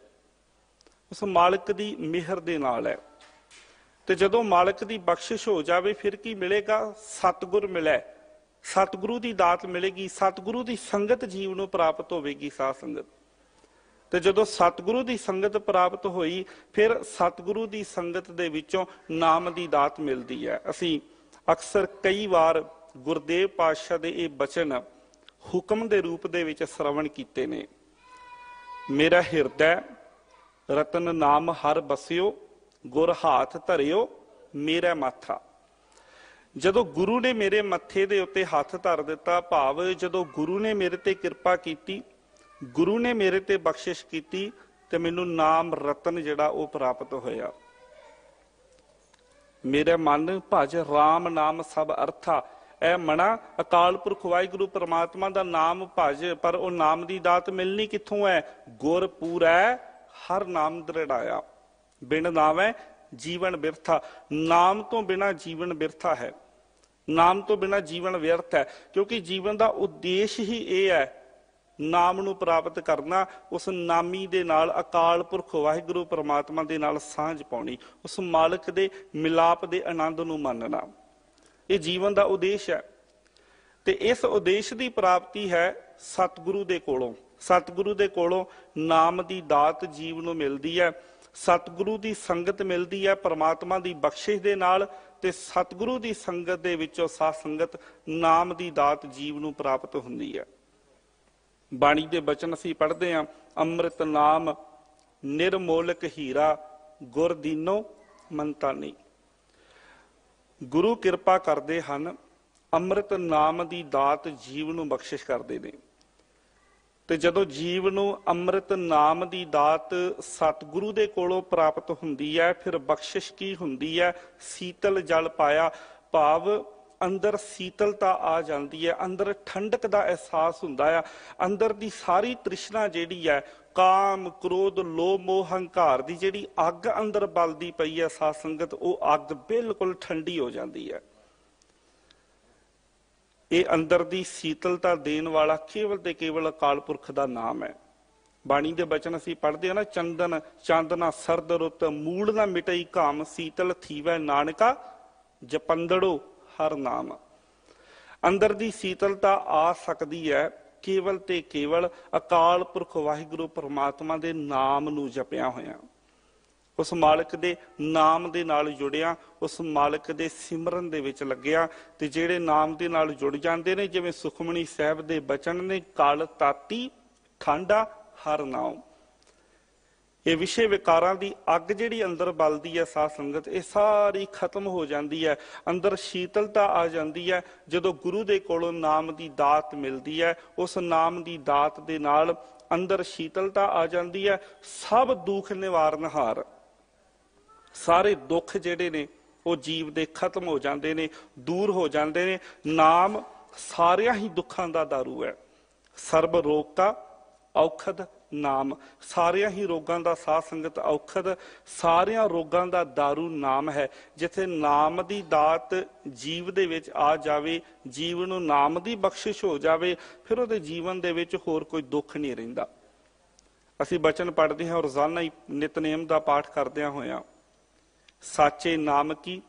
ਉਸ ਮਾਲਕ ਦੀ ਮਿਹਰ ਦੇ ਨਾਲ ਹੈ। ਤੇ ਜਦੋਂ ਮਾਲਕ ਦੀ ਬਖਸ਼ਿਸ਼ ਹੋ ਜਾਵੇ ਫਿਰ ਕੀ ਮਿਲੇਗਾ? ਸਤਿਗੁਰ ਮਿਲੇ, ਸਤਿਗੁਰੂ ਦੀ ਦਾਤ ਮਿਲੇਗੀ, ਸਤਿਗੁਰੂ ਦੀ ਸੰਗਤ ਜੀਵ ਨੂੰ ਪ੍ਰਾਪਤ ਹੋਵੇਗੀ ਸਾਧ ਸੰਗਤ। ਤੇ ਜਦੋਂ ਸਤਿਗੁਰੂ ਦੀ ਸੰਗਤ ਪ੍ਰਾਪਤ ਹੋਈ, ਫਿਰ ਸਤਿਗੁਰੂ ਦੀ ਸੰਗਤ ਦੇ ਵਿੱਚੋਂ ਨਾਮ ਦੀ ਦਾਤ ਮਿਲਦੀ ਹੈ। ਅਸੀਂ ਅਕਸਰ ਕਈ ਵਾਰ ਗੁਰਦੇਵ ਪਾਤਸ਼ਾਹ ਦੇ ਇਹ ਬਚਨ ਹੁਕਮ ਦੇ ਰੂਪ ਦੇ ਵਿੱਚ ਸ਼ਰਵਣ ਕੀਤੇ ਨੇ। ਮੇਰਾ ਹਿਰਦੈ ਰਤਨ ਨਾਮ ਹਰ ਬਸਿਓ, ਗੁਰ ਹਾਥ ਧਰਿਓ ਮੇਰਾ ਮਾਥਾ। ਜਦੋਂ ਗੁਰੂ ਨੇ ਮੇਰੇ ਮੱਥੇ ਦੇ ਉੱਤੇ ਹੱਥ ਧਰ ਦਿੱਤਾ, ਭਾਵ ਜਦੋਂ ਗੁਰੂ ਨੇ ਮੇਰੇ ਤੇ ਕਿਰਪਾ ਕੀਤੀ, ਗੁਰੂ ਨੇ ਮੇਰੇ ਤੇ ਬਖਸ਼ਿਸ਼ ਕੀਤੀ, ਤੇ ਮੈਨੂੰ ਨਾਮ ਰਤਨ ਜਿਹੜਾ ਉਹ ਪ੍ਰਾਪਤ ਹੋਇਆ। ਮੇਰੇ ਮਨ ਭਜ ਰਾਮ ਨਾਮ ਸਭ ਅਰਥਾ। ਐ ਮਣਾ ਅਕਾਲ ਪੁਰਖ ਵਾਹਿਗੁਰੂ ਪ੍ਰਮਾਤਮਾ ਦਾ ਨਾਮ ਭਜ, ਪਰ ਉਹ ਨਾਮ ਦੀ ਦਾਤ ਮਿਲਣੀ ਕਿੱਥੋਂ ਹੈ? ਗੁਰ ਪੂਰੈ ਹਰ ਨਾਮ ਦ੍ਰਿੜਾਇਆ। ਬਿਨ ਨਾਮੈ ਜੀਵਨ ਬਿਰਥਾ। ਨਾਮ ਤੋਂ ਬਿਨਾ ਜੀਵਨ ਬਿਰਥਾ ਹੈ, ਨਾਮ ਤੋਂ ਬਿਨਾ ਜੀਵਨ ਵਿਅਰਥ ਹੈ, ਕਿਉਂਕਿ ਜੀਵਨ ਦਾ ਉਦੇਸ਼ ਹੀ ਇਹ ਹੈ ਨਾਮ ਨੂੰ ਪ੍ਰਾਪਤ ਕਰਨਾ, ਉਸ ਨਾਮੀ ਦੇ ਨਾਲ ਅਕਾਲ ਪੁਰਖ ਵਾਹਿਗੁਰੂ ਪ੍ਰਮਾਤਮਾ ਦੇ ਨਾਲ ਸਾਂਝ ਪਾਉਣੀ, ਉਸ ਮਾਲਕ ਦੇ ਮਿਲਾਪ ਦੇ ਆਨੰਦ ਨੂੰ ਮੰਨਣਾ। ਇਹ ਜੀਵਨ ਦਾ ਉਦੇਸ਼ ਹੈ ਤੇ ਇਸ ਉਦੇਸ਼ ਦੀ ਪ੍ਰਾਪਤੀ ਹੈ ਸਤਿਗੁਰੂ ਦੇ ਕੋਲੋਂ। ਸਤਿਗੁਰੂ ਦੇ ਕੋਲੋਂ ਨਾਮ ਦੀ ਦਾਤ ਜੀਵ ਨੂੰ ਮਿਲਦੀ ਹੈ, ਸਤਿਗੁਰੂ ਦੀ ਸੰਗਤ ਮਿਲਦੀ ਹੈ ਪ੍ਰਮਾਤਮਾ ਦੀ ਬਖਸ਼ਿਸ਼ ਦੇ ਨਾਲ, ਤੇ ਸਤਿਗੁਰੂ ਦੀ ਸੰਗਤ ਦੇ ਵਿੱਚੋਂ ਸਾਧ ਸੰਗਤ ਨਾਮ ਦੀ ਦਾਤ ਜੀਵ ਨੂੰ ਪ੍ਰਾਪਤ ਹੁੰਦੀ ਹੈ। ਬਾਣੀ ਦੇ ਬਚਨ ਅਸੀਂ ਪੜ੍ਹਦੇ ਹਾਂ, ਅੰਮ੍ਰਿਤ ਨਾਮ ਨਿਰਮੋਲਕ ਹੀਰਾ ਗੁਰ ਦੀਨੋ ਮੰਤਾਨੀ। ਗੁਰੂ ਕਿਰਪਾ ਕਰਦੇ ਹਨ, ਅੰਮ੍ਰਿਤ ਨਾਮ ਦੀ ਦਾਤ ਜੀਵ ਨੂੰ ਬਖਸ਼ਿਸ਼ ਕਰਦੇ ਨੇ। ਤੇ ਜਦੋਂ ਜੀਵ ਨੂੰ ਅੰਮ੍ਰਿਤ ਨਾਮ ਦੀ ਦਾਤ ਸਤਿਗੁਰੂ ਦੇ ਕੋਲੋਂ ਪ੍ਰਾਪਤ ਹੁੰਦੀ ਹੈ, ਫਿਰ ਬਖਸ਼ਿਸ਼ ਕੀ ਹੁੰਦੀ ਹੈ? ਸੀਤਲ ਜਲ ਪਾਇਆ, ਭਾਵ ਅੰਦਰ ਸੀਤਲਤਾ ਆ ਜਾਂਦੀ ਹੈ, ਅੰਦਰ ਠੰਡਕ ਦਾ ਅਹਿਸਾਸ ਹੁੰਦਾ ਆ, ਅੰਦਰ ਦੀ ਸਾਰੀ ਤ੍ਰਿਸ਼ਨਾ ਜਿਹੜੀ ਹੈ, ਕਾਮ ਕ੍ਰੋਧ ਲੋਭ ਮੋਹ ਹੰਕਾਰ ਦੀ ਜਿਹੜੀ ਅੱਗ ਅੰਦਰ ਬਲਦੀ ਪਈ ਹੈ ਸਾਧ ਸੰਗਤ, ਉਹ ਅੱਗ ਬਿਲਕੁਲ ਠੰਡੀ ਹੋ ਜਾਂਦੀ ਹੈ। ਇਹ ਅੰਦਰ ਦੀ ਸੀਤਲਤਾ ਦੇਣ ਵਾਲਾ ਕੇਵਲ ਤੇ ਕੇਵਲ ਅਕਾਲ ਪੁਰਖ ਦਾ ਨਾਮ ਹੈ। ਬਾਣੀ ਦੇ ਬਚਨ ਅਸੀਂ ਪੜ੍ਹਦੇ ਹਾਂ ਨਾ, ਚੰਦਨ ਚਾਂਦਨਾ ਸਰਦ ਰੁੱਤ ਮੂਲ ਨਾ ਮਿਟਈ ਘਾਮ, ਸੀਤਲ ਥੀਵੈ ਨਾਨਕਾ ਜਪੰਦੜੋ ਹਰ ਨਾਮ। ਅੰਦਰ ਦੀ ਸੀਤਲਤਾ ਆ ਸਕਦੀ ਹੈ ਕੇਵਲ ਤੇ ਕੇਵਲ ਅਕਾਲ ਪੁਰਖ ਵਾਹਿਗੁਰੂ ਪਰਮਾਤਮਾ ਦੇ ਨਾਮ ਨੂੰ ਜਪਿਆ ਹੋਇਆ, ਉਸ ਮਾਲਕ ਦੇ ਨਾਮ ਦੇ ਨਾਲ ਜੁੜਿਆ, ਉਸ ਮਾਲਕ ਦੇ ਸਿਮਰਨ ਦੇ ਵਿੱਚ ਲੱਗਿਆ। ਤੇ ਜਿਹੜੇ ਨਾਮ ਦੇ ਨਾਲ ਜੁੜ ਜਾਂਦੇ ਨੇ, ਜਿਵੇਂ ਸੁਖਮਨੀ ਸਾਹਿਬ ਦੇ ਬਚਨ ਨੇ, ਕਲ ਤਾਤੀ ਠਾਂਡਾ ਹਰ ਨਾਮ। ਇਹ ਵਿਸ਼ੇ ਵਿਕਾਰਾਂ ਦੀ ਅੱਗ ਜਿਹੜੀ ਅੰਦਰ ਬਲਦੀ ਹੈ ਸਾਧ ਸੰਗਤ, ਇਹ ਸਾਰੀ ਖਤਮ ਹੋ ਜਾਂਦੀ ਹੈ, ਅੰਦਰ ਸ਼ੀਤਲਤਾ ਆ ਜਾਂਦੀ ਹੈ ਜਦੋਂ ਗੁਰੂ ਦੇ ਕੋਲੋਂ ਨਾਮ ਦੀ ਦਾਤ ਮਿਲਦੀ ਹੈ। ਉਸ ਨਾਮ ਦੀ ਦਾਤ ਦੇ ਨਾਲ ਅੰਦਰ ਸ਼ੀਤਲਤਾ ਆ ਜਾਂਦੀ ਹੈ। ਸਭ ਦੁੱਖ ਨਿਵਾਰਨਹਾਰ, ਸਾਰੇ ਦੁੱਖ ਜਿਹੜੇ ਨੇ ਉਹ ਜੀਵ ਦੇ ਖਤਮ ਹੋ ਜਾਂਦੇ ਨੇ, ਦੂਰ ਹੋ ਜਾਂਦੇ ਨੇ। ਨਾਮ ਸਾਰਿਆਂ ਹੀ ਦੁੱਖਾਂ ਦਾ ਦਾਰੂ ਹੈ। ਸਰਬ ਰੋਗ ਕਾ ਔਖਦ ਨਾਮ, ਸਾਰਿਆਂ ਹੀ ਰੋਗਾਂ ਦਾ ਸਾਧ ਸੰਗਤ ਔਖਦ, ਸਾਰਿਆਂ ਰੋਗਾਂ ਦਾ ਦਾਰੂ ਨਾਮ ਹੈ। ਜਿੱਥੇ ਨਾਮ ਦੀ ਦਾਤ ਜੀਵ ਦੇ ਵਿੱਚ ਆ ਜਾਵੇ, ਜੀਵ ਨੂੰ ਨਾਮ ਦੀ ਬਖਸ਼ਿਸ਼ ਹੋ ਜਾਵੇ, ਫਿਰ ਉਹਦੇ ਜੀਵਨ ਦੇ ਵਿੱਚ ਹੋਰ ਕੋਈ ਦੁੱਖ ਨਹੀਂ ਰਹਿੰਦਾ। ਅਸੀਂ ਬਚਨ ਪੜ੍ਹਦੇ ਹਾਂ, ਰੋਜ਼ਾਨਾ ਹੀ ਨਿਤਨੇਮ ਦਾ ਪਾਠ ਕਰਦਿਆਂ ਹੋਇਆਂ, ਸਾਚੇ ਨਾਮ ਕੀ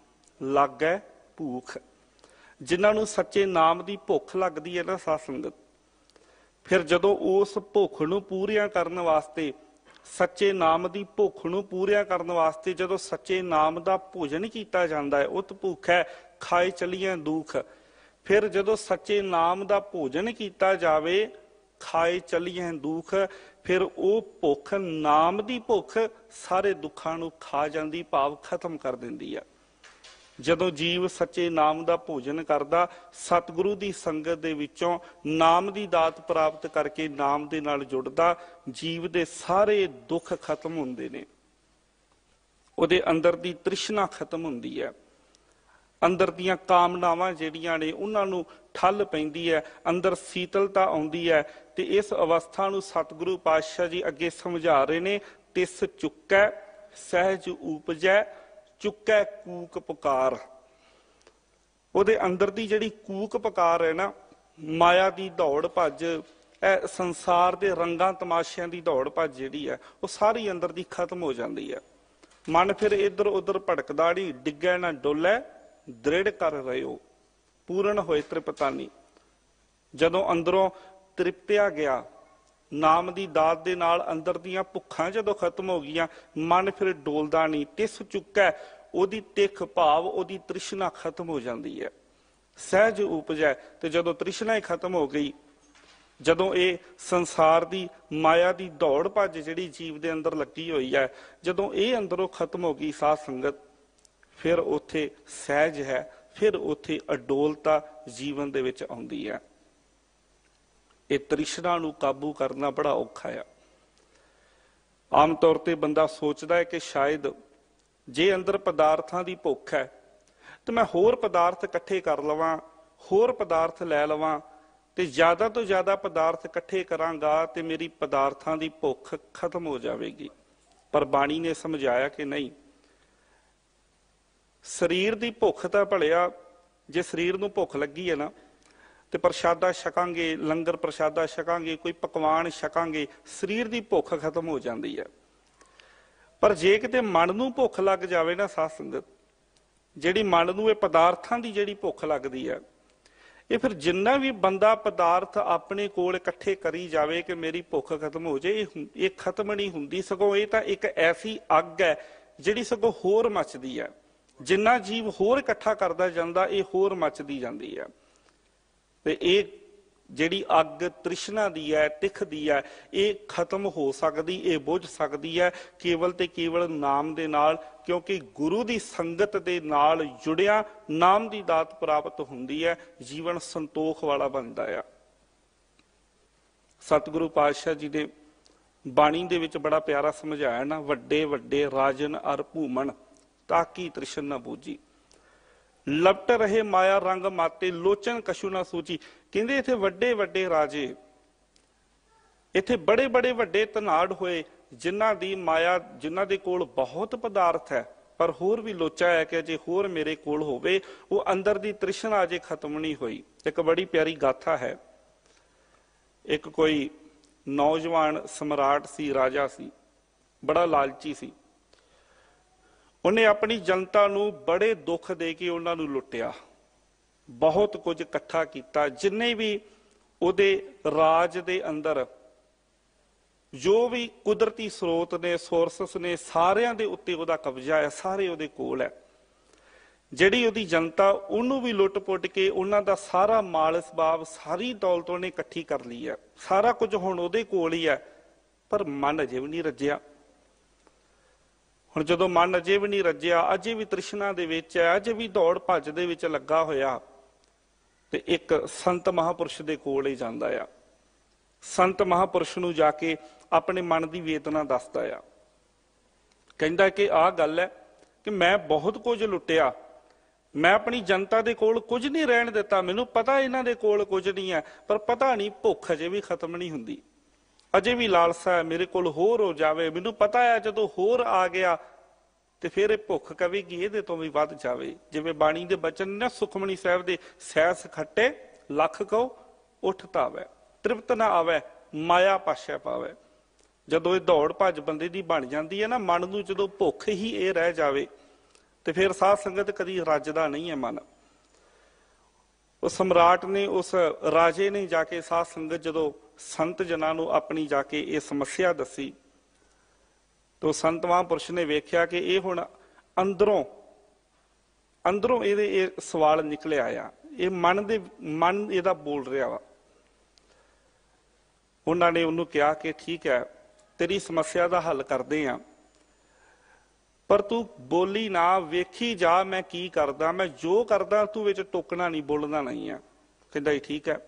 ਲੱਗੈ ਭੂਖ। ਜਿਨ੍ਹਾਂ ਨੂੰ ਸੱਚੇ ਨਾਮ ਦੀ ਭੁੱਖ ਲੱਗਦੀ ਹੈ ਨਾ ਸਾਧ ਸੰਗਤ, ਫਿਰ ਜਦੋਂ ਉਸ ਭੁੱਖ ਨੂੰ ਪੂਰੀਆਂ ਕਰਨ ਵਾਸਤੇ, ਸੱਚੇ ਨਾਮ ਦੀ ਭੁੱਖ ਨੂੰ ਪੂਰੀਆਂ ਕਰਨ ਵਾਸਤੇ ਜਦੋਂ ਸੱਚੇ ਨਾਮ ਦਾ ਭੋਜਨ ਕੀਤਾ ਜਾਂਦਾ ਹੈ, ਉਤ ਭੁੱਖ ਹੈ ਖਾਏ ਚਲੀਆਂ ਦੁੱਖ। ਫਿਰ ਜਦੋਂ ਸੱਚੇ ਨਾਮ ਦਾ ਭੋਜਨ ਕੀਤਾ ਜਾਵੇ, ਖਾਏ ਚਲੀਆਂ ਦੁੱਖ, ਫਿਰ ਉਹ ਭੁੱਖ, ਨਾਮ ਦੀ ਭੁੱਖ ਸਾਰੇ ਦੁੱਖਾਂ ਨੂੰ ਖਾ ਜਾਂਦੀ, ਭਾਵ ਖਤਮ ਕਰ ਦਿੰਦੀ ਹੈ। ਜਦੋਂ ਜੀਵ ਸੱਚੇ ਨਾਮ ਦਾ ਭੋਜਨ ਕਰਦਾ, ਸਤਿਗੁਰੂ ਦੀ ਸੰਗਤ ਦੇ ਵਿੱਚੋਂ ਨਾਮ ਦੀ ਦਾਤ ਪ੍ਰਾਪਤ ਕਰਕੇ ਨਾਮ ਦੇ ਨਾਲ ਜੁੜਦਾ, ਜੀਵ ਦੇ ਸਾਰੇ ਦੁੱਖ ਖਤਮ ਹੁੰਦੇ ਨੇ, ਉਹਦੇ ਅੰਦਰ ਦੀ ਤ੍ਰਿਸ਼ਨਾ ਖਤਮ ਹੁੰਦੀ ਹੈ, ਅੰਦਰ ਦੀਆਂ ਕਾਮਨਾਵਾਂ ਜਿਹੜੀਆਂ ਨੇ ਉਹਨਾਂ ਨੂੰ ਠੱਲ ਪੈਂਦੀ ਹੈ, ਅੰਦਰ ਸੀਤਲਤਾ ਆਉਂਦੀ ਹੈ। ਤੇ ਇਸ ਅਵਸਥਾ ਨੂੰ ਸਤਿਗੁਰੂ ਪਾਤਸ਼ਾਹ ਜੀ ਅੱਗੇ ਸਮਝਾ ਰਹੇ ਨੇ, ਤਿਸ ਚੁੱਕੈ ਸਹਿਜ ਉਪਜੈ ਚੁੱਕੈ ਕੂਕ ਪੁਕਾਰ। ਉਹਦੇ ਅੰਦਰ ਦੀ ਜਿਹੜੀ ਕੂਕ ਪੁਕਾਰ ਹੈ ਨਾ, ਮਾਇਆ ਦੀ ਦੌੜ ਭੱਜ, ਇਹ ਸੰਸਾਰ ਦੇ ਰੰਗਾਂ ਤਮਾਸ਼ਿਆਂ ਦੀ ਦੌੜ ਭੱਜ ਜਿਹੜੀ ਹੈ, ਉਹ ਸਾਰੀ ਅੰਦਰ ਦੀ ਖਤਮ ਹੋ ਜਾਂਦੀ ਹੈ। ਮਨ ਫਿਰ ਇੱਧਰ ਉੱਧਰ ਭਟਕਦਾ ਨਹੀਂ, ਡਿੱਗੈ ਨਾ ਡੋਲੇ ਦ੍ਰਿੜ ਕਰ ਰਹੇ ਹੋ, ਪੂਰਨ ਹੋਏ ਤ੍ਰਿਪਤਾਨੀ। ਜਦੋਂ ਅੰਦਰੋਂ ਤ੍ਰਿਪਤਿਆ ਗਿਆ ਨਾਮ ਦੀ ਦਾਤ ਦੇ ਨਾਲ, ਅੰਦਰ ਦੀਆਂ ਭੁੱਖਾਂ ਜਦੋਂ ਖਤਮ ਹੋ ਗਈਆਂ, ਮਨ ਫਿਰ ਡੋਲਦਾ ਨਹੀਂ। ਤਿਸ ਚੁੱਕੈ, ਉਹਦੀ ਤਿੱਖ ਭਾਵ ਉਹਦੀ ਤ੍ਰਿਸ਼ਨਾ ਖਤਮ ਹੋ ਜਾਂਦੀ ਹੈ। ਸਹਿਜ ਉਪਜੈ, ਤੇ ਜਦੋਂ ਤ੍ਰਿਸ਼ਨਾ ਹੀ ਖਤਮ ਹੋ ਗਈ, ਜਦੋਂ ਇਹ ਸੰਸਾਰ ਦੀ ਮਾਇਆ ਦੀ ਦੌੜ ਭੱਜ ਜਿਹੜੀ ਜੀਵ ਦੇ ਅੰਦਰ ਲੱਗੀ ਹੋਈ ਹੈ, ਜਦੋਂ ਇਹ ਅੰਦਰੋਂ ਖਤਮ ਹੋ ਗਈ ਸਾਧ ਸੰਗਤ, ਫਿਰ ਉੱਥੇ ਸਹਿਜ ਹੈ, ਫਿਰ ਉੱਥੇ ਅਡੋਲਤਾ ਜੀਵਨ ਦੇ ਵਿੱਚ ਆਉਂਦੀ ਹੈ। ਇਹ ਤ੍ਰਿਸ਼ਨਾ ਨੂੰ ਕਾਬੂ ਕਰਨਾ ਬੜਾ ਔਖਾ ਆ। ਆਮ ਤੌਰ ਤੇ ਬੰਦਾ ਸੋਚਦਾ ਹੈ ਕਿ ਸ਼ਾਇਦ ਜੇ ਅੰਦਰ ਪਦਾਰਥਾਂ ਦੀ ਭੁੱਖ ਹੈ ਤੇ ਮੈਂ ਹੋਰ ਪਦਾਰਥ ਇਕੱਠੇ ਕਰ ਲਵਾਂ, ਹੋਰ ਪਦਾਰਥ ਲੈ ਲਵਾਂ ਤੇ ਜ਼ਿਆਦਾ ਤੋਂ ਜ਼ਿਆਦਾ ਪਦਾਰਥ ਇਕੱਠੇ ਕਰਾਂਗਾ ਤੇ ਮੇਰੀ ਪਦਾਰਥਾਂ ਦੀ ਭੁੱਖ ਖਤਮ ਹੋ ਜਾਵੇਗੀ। ਪਰ ਬਾਣੀ ਨੇ ਸਮਝਾਇਆ ਕਿ ਨਹੀਂ, ਸਰੀਰ ਦੀ ਭੁੱਖ ਤਾਂ ਭਲਿਆ, ਜੇ ਸਰੀਰ ਨੂੰ ਭੁੱਖ ਲੱਗੀ ਹੈ ਨਾ ਤੇ ਪ੍ਰਸ਼ਾਦਾ ਛਕਾਂਗੇ, ਲੰਗਰ ਪ੍ਰਸ਼ਾਦਾ ਛਕਾਂਗੇ, ਕੋਈ ਪਕਵਾਨ ਛਕਾਂਗੇ, ਸਰੀਰ ਦੀ ਭੁੱਖ ਖਤਮ ਹੋ ਜਾਂਦੀ ਹੈ। ਪਰ ਜੇ ਕਿਤੇ ਮਨ ਨੂੰ ਭੁੱਖ ਲੱਗ ਜਾਵੇ ਨਾ ਸਾਧ ਸੰਗਤ, ਜਿਹੜੀ ਮਨ ਨੂੰ ਇਹ ਪਦਾਰਥਾਂ ਦੀ ਜਿਹੜੀ ਭੁੱਖ ਲੱਗਦੀ ਹੈ, ਇਹ ਫਿਰ ਜਿੰਨਾ ਵੀ ਬੰਦਾ ਪਦਾਰਥ ਆਪਣੇ ਕੋਲ ਇਕੱਠੇ ਕਰੀ ਜਾਵੇ ਕਿ ਮੇਰੀ ਭੁੱਖ ਖਤਮ ਹੋ ਜਾਏ, ਇਹ ਖਤਮ ਨਹੀਂ ਹੁੰਦੀ। ਸਗੋਂ ਇਹ ਤਾਂ ਇੱਕ ਐਸੀ ਅੱਗ ਹੈ ਜਿਹੜੀ ਸਗੋਂ ਹੋਰ ਮੱਚਦੀ ਹੈ। ਜਿੰਨਾ ਜੀਵ ਹੋਰ ਇਕੱਠਾ ਕਰਦਾ ਜਾਂਦਾ, ਇਹ ਹੋਰ ਮੱਚਦੀ ਜਾਂਦੀ ਹੈ। ਤੇ ਇਹ ਜਿਹੜੀ ਅੱਗ ਤ੍ਰਿਸ਼ਨਾ ਦੀ ਹੈ, ਤਿੱਖ ਦੀ ਹੈ, ਇਹ ਖਤਮ ਹੋ ਸਕਦੀ, ਇਹ ਬੁਝ ਸਕਦੀ ਹੈ ਕੇਵਲ ਤੇ ਕੇਵਲ ਨਾਮ ਦੇ ਨਾਲ। ਕਿਉਂਕਿ ਗੁਰੂ ਦੀ ਸੰਗਤ ਦੇ ਨਾਲ ਜੁੜਿਆ ਨਾਮ ਦੀ ਦਾਤ ਪ੍ਰਾਪਤ ਹੁੰਦੀ ਹੈ, ਜੀਵਨ ਸੰਤੋਖ ਵਾਲਾ ਬਣਦਾ ਆ। ਸਤਿਗੁਰੂ ਪਾਤਸ਼ਾਹ ਜੀ ਦੇ ਬਾਣੀ ਦੇ ਵਿੱਚ ਬੜਾ ਪਿਆਰਾ ਸਮਝਾਇਆ ਨਾ, ਵੱਡੇ ਵੱਡੇ ਰਾਜਨ ਅਰ ਭੂਮਣ ਤਾਕੀ ਤ੍ਰਿਸ਼ਨ ਨਾ ਬੂਝੀ, ਲਪਟ ਰਹੇ ਮਾਇਆ ਰੰਗ ਮਾਤੇ ਲੋਚਨ ਕਛੂ ਨਾ ਸੂਚੀ। ਕਹਿੰਦੇ ਇੱਥੇ ਵੱਡੇ ਵੱਡੇ ਰਾਜੇ, ਇੱਥੇ ਬੜੇ ਬੜੇ ਵੱਡੇ ਧਨਾੜ ਹੋਏ, ਜਿਨ੍ਹਾਂ ਦੀ ਮਾਇਆ, ਜਿਨ੍ਹਾਂ ਦੇ ਕੋਲ ਬਹੁਤ ਪਦਾਰਥ ਹੈ, ਪਰ ਹੋਰ ਵੀ ਲੋਚਾ ਹੈ ਕਿ ਜੇ ਹੋਰ ਮੇਰੇ ਕੋਲ ਹੋਵੇ। ਉਹ ਅੰਦਰ ਦੀ ਤ੍ਰਿਸ਼ਨਾ ਅਜੇ ਖਤਮ ਨਹੀਂ ਹੋਈ। ਇੱਕ ਬੜੀ ਪਿਆਰੀ ਗਾਥਾ ਹੈ। ਇੱਕ ਕੋਈ ਨੌਜਵਾਨ ਸਮਰਾਟ ਸੀ, ਰਾਜਾ ਸੀ, ਬੜਾ ਲਾਲਚੀ ਸੀ। ਉਹਨੇ ਆਪਣੀ ਜਨਤਾ ਨੂੰ ਬੜੇ ਦੁੱਖ ਦੇ ਕੇ ਉਹਨਾਂ ਨੂੰ ਲੁੱਟਿਆ, ਬਹੁਤ ਕੁਝ ਇਕੱਠਾ ਕੀਤਾ। ਜਿੰਨੇ ਵੀ ਉਹਦੇ ਰਾਜ ਦੇ ਅੰਦਰ ਜੋ ਵੀ ਕੁਦਰਤੀ ਸਰੋਤ ਨੇ, ਸੋਰਸਸ ਨੇ, ਸਾਰਿਆਂ ਦੇ ਉੱਤੇ ਉਹਦਾ ਕਬਜ਼ਾ ਹੈ, ਸਾਰੇ ਉਹਦੇ ਕੋਲ ਹੈ। ਜਿਹੜੀ ਉਹਦੀ ਜਨਤਾ, ਉਹਨੂੰ ਵੀ ਲੁੱਟ ਪੁੱਟ ਕੇ ਉਹਨਾਂ ਦਾ ਸਾਰਾ ਮਾਲ ਸਬਾਬ, ਸਾਰੀ ਦੌਲਤ ਉਹਨੇ ਇਕੱਠੀ ਕਰ ਲਈ ਹੈ। ਸਾਰਾ ਕੁਝ ਹੁਣ ਉਹਦੇ ਕੋਲ ਹੀ ਹੈ, ਪਰ ਮਨ ਅਜੇ ਵੀ ਨਹੀਂ ਰੱਜਿਆ। ਹੁਣ ਜਦੋਂ ਮਨ ਅਜੇ ਵੀ ਨਹੀਂ ਰੱਜਿਆ, ਅਜੇ ਵੀ ਤ੍ਰਿਸ਼ਨਾ ਦੇ ਵਿੱਚ ਹੈ, ਅਜੇ ਵੀ ਦੌੜ ਭੱਜ ਦੇ ਵਿੱਚ ਲੱਗਾ ਹੋਇਆ, ਤੇ ਇੱਕ ਸੰਤ ਮਹਾਂਪੁਰਸ਼ ਦੇ ਕੋਲ ਹੀ ਜਾਂਦਾ ਆ। ਸੰਤ ਮਹਾਂਪੁਰਸ਼ ਨੂੰ ਜਾ ਕੇ ਆਪਣੇ ਮਨ ਦੀ ਵੇਦਨਾ ਦੱਸਦਾ ਆ। ਕਹਿੰਦਾ ਕਿ ਆਹ ਗੱਲ ਹੈ ਕਿ ਮੈਂ ਬਹੁਤ ਕੁਝ ਲੁੱਟਿਆ, ਮੈਂ ਆਪਣੀ ਜਨਤਾ ਦੇ ਕੋਲ ਕੁਝ ਨਹੀਂ ਰਹਿਣ ਦਿੱਤਾ। ਮੈਨੂੰ ਪਤਾ ਇਹਨਾਂ ਦੇ ਕੋਲ ਕੁਝ ਨਹੀਂ ਹੈ, ਪਰ ਪਤਾ ਨਹੀਂ ਭੁੱਖ ਅਜੇ ਵੀ ਖਤਮ ਨਹੀਂ ਹੁੰਦੀ, ਅਜੇ ਵੀ ਲਾਲਸਾ ਹੈ ਮੇਰੇ ਕੋਲ ਹੋਰ ਹੋ ਜਾਵੇ। ਮੈਨੂੰ ਪਤਾ ਹੈ ਜਦੋਂ ਹੋਰ ਆ ਗਿਆ ਤੇ ਫਿਰ ਇਹ ਭੁੱਖ ਕਵੇਗੀ ਇਹਦੇ ਤੋਂ ਵੀ ਵੱਧ ਜਾਵੇ। ਜਿਵੇਂ ਬਾਣੀ ਦੇ ਬਚਨ ਨੇ, ਸੁਖਮਨੀ ਸਾਹਿਬ ਦੇ, ਸੈਸ ਖੱਟੇ ਲੱਖ ਕਹੋ ਉੱਠ ਧਾਵੈ, ਤ੍ਰਿਪਤ ਨਾ ਆਵੈ ਮਾਇਆ ਪਾਸ਼ੈ ਪਾਵੈ। ਜਦੋਂ ਇਹ ਦੌੜ ਭੱਜ ਬੰਦੇ ਦੀ ਬਣ ਜਾਂਦੀ ਹੈ ਨਾ, ਮਨ ਨੂੰ ਜਦੋਂ ਭੁੱਖ ਹੀ ਇਹ ਰਹਿ ਜਾਵੇ, ਤੇ ਫਿਰ ਸਾਧ ਸੰਗਤ ਕਦੀ ਰੱਜਦਾ ਨਹੀਂ ਹੈ ਮਨ। ਉਹ ਸਮਰਾਟ ਨੇ, ਉਸ ਰਾਜੇ ਨੇ ਜਾ ਕੇ ਸਾਧ ਸੰਗਤ ਜਦੋਂ ਸੰਤ ਜਨਾਂ ਨੂੰ ਆਪਣੀ ਜਾ ਕੇ ਇਹ ਸਮੱਸਿਆ ਦੱਸੀ, ਤੇ ਉਹ ਸੰਤ ਮਹਾਂਪੁਰਸ਼ ਨੇ ਵੇਖਿਆ ਕਿ ਇਹ ਹੁਣ ਅੰਦਰੋਂ ਇਹਦੇ ਇਹ ਸਵਾਲ ਨਿਕਲਿਆ ਆ, ਇਹ ਮਨ ਇਹਦਾ ਬੋਲ ਰਿਹਾ ਵਾ। ਉਹਨਾਂ ਨੇ ਉਹਨੂੰ ਕਿਹਾ ਕਿ ਠੀਕ ਹੈ, ਤੇਰੀ ਸਮੱਸਿਆ ਦਾ ਹੱਲ ਕਰਦੇ ਆ, ਪਰ ਤੂੰ ਬੋਲੀ ਨਾ, ਵੇਖੀ ਜਾ ਮੈਂ ਕੀ ਕਰਦਾ, ਮੈਂ ਜੋ ਕਰਦਾ ਤੂੰ ਵਿੱਚ ਟੋਕਣਾ ਨਹੀਂ, ਬੋਲਣਾ ਨਹੀਂ ਆ। ਕਹਿੰਦਾ ਠੀਕ ਹੈ।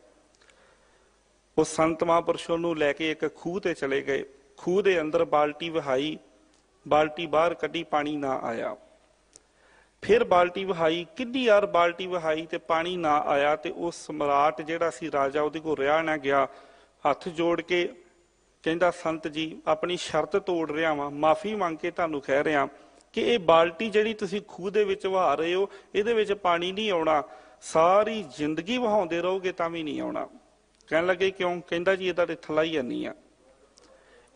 ਉਹ ਸੰਤ ਮਹਾਂਪੁਰਸ਼ ਨੂੰ ਲੈ ਕੇ ਇੱਕ ਖੂਹ ਤੇ ਚਲੇ ਗਏ। ਖੂਹ ਦੇ ਅੰਦਰ ਬਾਲਟੀ ਵਹਾਈ, ਬਾਲਟੀ ਬਾਹਰ ਕੱਢੀ, ਪਾਣੀ ਨਾ ਆਇਆ। ਫਿਰ ਬਾਲਟੀ ਵਹਾਈ, ਕਿੰਨੀ ਵਾਰ ਬਾਲਟੀ ਵਹਾਈ ਤੇ ਪਾਣੀ ਨਾ ਆਇਆ। ਤੇ ਉਹ ਸਮਰਾਟ ਜਿਹੜਾ ਸੀ, ਰਾਜਾ, ਉਹਦੇ ਕੋਲ ਰਿਹਾ ਨਾ ਗਿਆ। ਹੱਥ ਜੋੜ ਕੇ ਕਹਿੰਦਾ ਸੰਤ ਜੀ, ਆਪਣੀ ਸ਼ਰਤ ਤੋੜ ਰਿਹਾ ਵਾਂ, ਮਾਫੀ ਮੰਗ ਕੇ ਤੁਹਾਨੂੰ ਕਹਿ ਰਿਹਾ ਕਿ ਇਹ ਬਾਲਟੀ ਜਿਹੜੀ ਤੁਸੀਂ ਖੂਹ ਦੇ ਵਿੱਚ ਵਹਾ ਰਹੇ ਹੋ, ਇਹਦੇ ਵਿੱਚ ਪਾਣੀ ਨਹੀਂ ਆਉਣਾ, ਸਾਰੀ ਜ਼ਿੰਦਗੀ ਵਹਾਉਂਦੇ ਰਹੋਗੇ ਤਾਂ ਵੀ ਨਹੀਂ ਆਉਣਾ। ਕਹਿਣ ਲੱਗੇ ਕਿਉਂ? ਕਹਿੰਦਾ ਜੀ ਇਹਦਾ ਤੇ ਥਲਾ ਹੀ ਨਹੀਂ ਆ,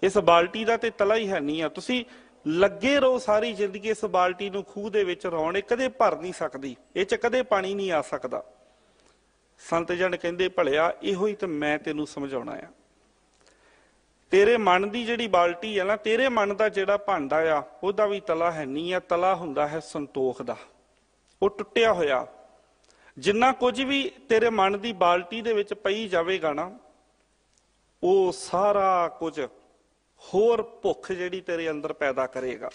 ਇਸ ਬਾਲਟੀ ਦਾ ਤੇ ਤਲਾ ਹੀ ਹੈ ਨਹੀਂ ਆ। ਤੁਸੀਂ ਲੱਗੇ ਰਹੋ ਸਾਰੀ ਜ਼ਿੰਦਗੀ ਇਸ ਬਾਲਟੀ ਨੂੰ ਖੂਹ ਦੇ ਵਿੱਚ ਰਹਾਉਣ, ਇਹ ਕਦੇ ਭਰ ਨਹੀਂ ਸਕਦੀ, ਇਹ ਚ ਕਦੇ ਪਾਣੀ ਨਹੀਂ ਆ ਸਕਦਾ। ਸੰਤ ਜਨ ਕਹਿੰਦੇ ਭਲਿਆ, ਇਹੋ ਹੀ ਤਾਂ ਮੈਂ ਤੈਨੂੰ ਸਮਝਾਉਣਾ ਆ। ਤੇਰੇ ਮਨ ਦੀ ਜਿਹੜੀ ਬਾਲਟੀ ਹੈ ਨਾ, ਤੇਰੇ ਮਨ ਦਾ ਜਿਹੜਾ ਭਾਂਡਾ ਆ, ਉਹਦਾ ਵੀ ਤਲਾ ਹੈ ਨਹੀਂ ਆ। ਤਲਾ ਹੁੰਦਾ ਹੈ ਸੰਤੋਖ ਦਾ, ਉਹ ਟੁੱਟਿਆ ਹੋਇਆ। ਜਿੰਨਾ ਕੁਝ ਵੀ ਤੇਰੇ ਮਨ ਦੀ ਬਾਲਟੀ ਦੇ ਵਿੱਚ ਪਈ ਜਾਵੇਗਾ ਨਾ, ਉਹ ਸਾਰਾ ਕੁਝ ਹੋਰ ਭੁੱਖ ਜਿਹੜੀ ਤੇਰੇ ਅੰਦਰ ਪੈਦਾ ਕਰੇਗਾ।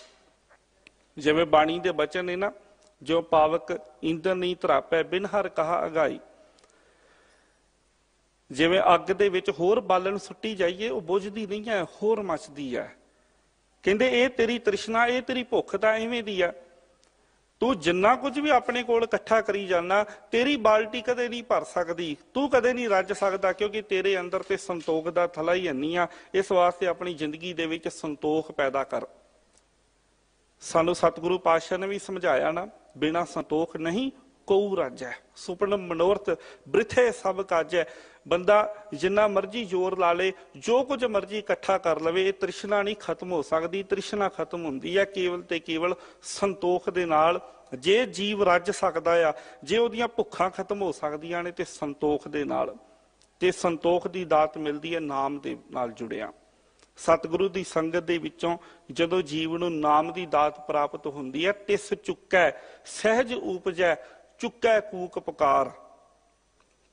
ਜਿਵੇਂ ਬਾਣੀ ਦੇ ਬਚਨ ਨੇ ਨਾ, ਜੋ ਪਾਵਕ ਇੰਦਰ ਨਹੀਂ ਧਰਾਪੈ, ਬਿਨ ਹਰ ਕਹਾ ਅਗਾਈ। ਜਿਵੇਂ ਅੱਗ ਦੇ ਵਿੱਚ ਹੋਰ ਬਾਲਣ ਸੁੱਟੀ ਜਾਈਏ, ਉਹ ਬੁਝਦੀ ਨਹੀਂ ਹੈ, ਹੋਰ ਮੱਚਦੀ ਹੈ। ਕਹਿੰਦੇ ਇਹ ਤੇਰੀ ਤ੍ਰਿਸ਼ਨਾ, ਇਹ ਤੇਰੀ ਭੁੱਖ ਤਾਂ ਐਵੇਂ ਦੀ ਆ। ਤੂੰ ਜਿੰਨਾ ਕੁਝ ਵੀ ਆਪਣੇ ਕੋਲ ਇਕੱਠਾ ਕਰੀ ਜਾਣਾ, ਤੇਰੀ ਬਾਲਟੀ ਕਦੇ ਨਹੀਂ ਭਰ ਸਕਦੀ, ਤੂੰ ਕਦੇ ਨਹੀਂ ਰੱਜ ਸਕਦਾ, ਕਿਉਂਕਿ ਤੇਰੇ ਅੰਦਰ ਤੇ ਸੰਤੋਖ ਦਾ ਥਲਾ ਹੀ ਨਹੀਂ ਆ। ਇਸ ਵਾਸਤੇ ਆਪਣੀ ਜ਼ਿੰਦਗੀ ਦੇ ਵਿੱਚ ਸੰਤੋਖ ਪੈਦਾ ਕਰ। ਸਾਨੂੰ ਸਤਿਗੁਰੂ ਪਾਤਸ਼ਾਹ ਨੇ ਵੀ ਸਮਝਾਇਆ ਨਾ, ਬਿਨਾਂ ਸੰਤੋਖ ਨਹੀਂ ਕਉ ਰਾਜੈ, ਸੁਪਨ ਮਨੋਰਥ ਬ੍ਰਿਥੇ ਸਭ ਕਾਜੈ। ਬੰਦਾ ਜਿੰਨਾ ਮਰਜੀ ਜ਼ੋਰ ਲਾ ਲੇ, ਜੋ ਕੁਝ ਮਰਜੀ ਇਕੱਠਾ ਕਰ ਲਵੇ, ਇਹ ਤ੍ਰਿਸ਼ਨਾ ਨਹੀਂ ਖਤਮ ਹੋ ਸਕਦੀ। ਤ੍ਰਿਸ਼ਨਾ ਖਤਮ ਹੁੰਦੀ ਹੈ ਕੇਵਲ ਤੇ ਕੇਵਲ ਸੰਤੋਖ ਦੇ ਨਾਲ। ਜੇ ਜੀਵ ਰੱਜ ਸਕਦਾ ਆ, ਜੇ ਉਹਦੀਆਂ ਭੁੱਖਾਂ ਖਤਮ ਹੋ ਸਕਦੀਆਂ ਨੇ, ਤੇ ਸੰਤੋਖ ਦੇ ਨਾਲ। ਤੇ ਸੰਤੋਖ ਦੀ ਦਾਤ ਮਿਲਦੀ ਹੈ ਨਾਮ ਦੇ ਨਾਲ ਜੁੜਿਆ। ਸਤਿਗੁਰੂ ਦੀ ਸੰਗਤ ਦੇ ਵਿੱਚੋਂ ਜਦੋਂ ਜੀਵ ਨੂੰ ਨਾਮ ਦੀ ਦਾਤ ਪ੍ਰਾਪਤ ਹੁੰਦੀ ਹੈ, ਤਿਸ ਚੁੱਕੈ ਸਹਿਜ ਊਪਜੈ, ਚੁੱਕੈ ਕੂਕ ਪੁਕਾਰ।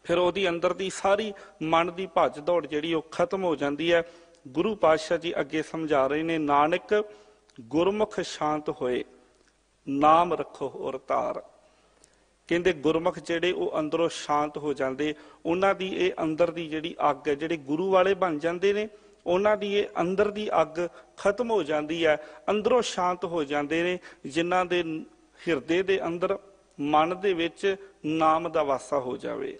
ਫਿਰ ਉਹਦੀ ਅੰਦਰ ਦੀ ਸਾਰੀ ਮਨ ਦੀ ਭੱਜ ਦੌੜ ਜਿਹੜੀ ਉਹ ਖਤਮ ਹੋ ਜਾਂਦੀ ਹੈ। ਗੁਰੂ ਪਾਤਸ਼ਾਹ ਜੀ ਅੱਗੇ ਸਮਝਾ ਰਹੇ ਨੇ, ਨਾਨਕ ਗੁਰਮੁਖ ਸ਼ਾਂਤ ਹੋਏ, ਨਾਮ ਰੱਖੋ ਔਰ ਧਾਰ। ਕਹਿੰਦੇ ਗੁਰਮੁਖ ਜਿਹੜੇ ਉਹ ਅੰਦਰੋਂ ਸ਼ਾਂਤ ਹੋ ਜਾਂਦੇ, ਉਹਨਾਂ ਦੀ ਇਹ ਅੰਦਰ ਦੀ ਜਿਹੜੀ ਅੱਗ ਹੈ, ਜਿਹੜੇ ਗੁਰੂ ਵਾਲੇ ਬਣ ਜਾਂਦੇ ਨੇ, ਉਹਨਾਂ ਦੀ ਇਹ ਅੰਦਰ ਦੀ ਅੱਗ ਖਤਮ ਹੋ ਜਾਂਦੀ ਹੈ, ਅੰਦਰੋਂ ਸ਼ਾਂਤ ਹੋ ਜਾਂਦੇ ਨੇ। ਜਿਨ੍ਹਾਂ ਦੇ ਹਿਰਦੇ ਦੇ ਅੰਦਰ ਮਨ ਦੇ ਵਿੱਚ ਨਾਮ ਦਾ ਵਾਸਾ ਹੋ ਜਾਵੇ।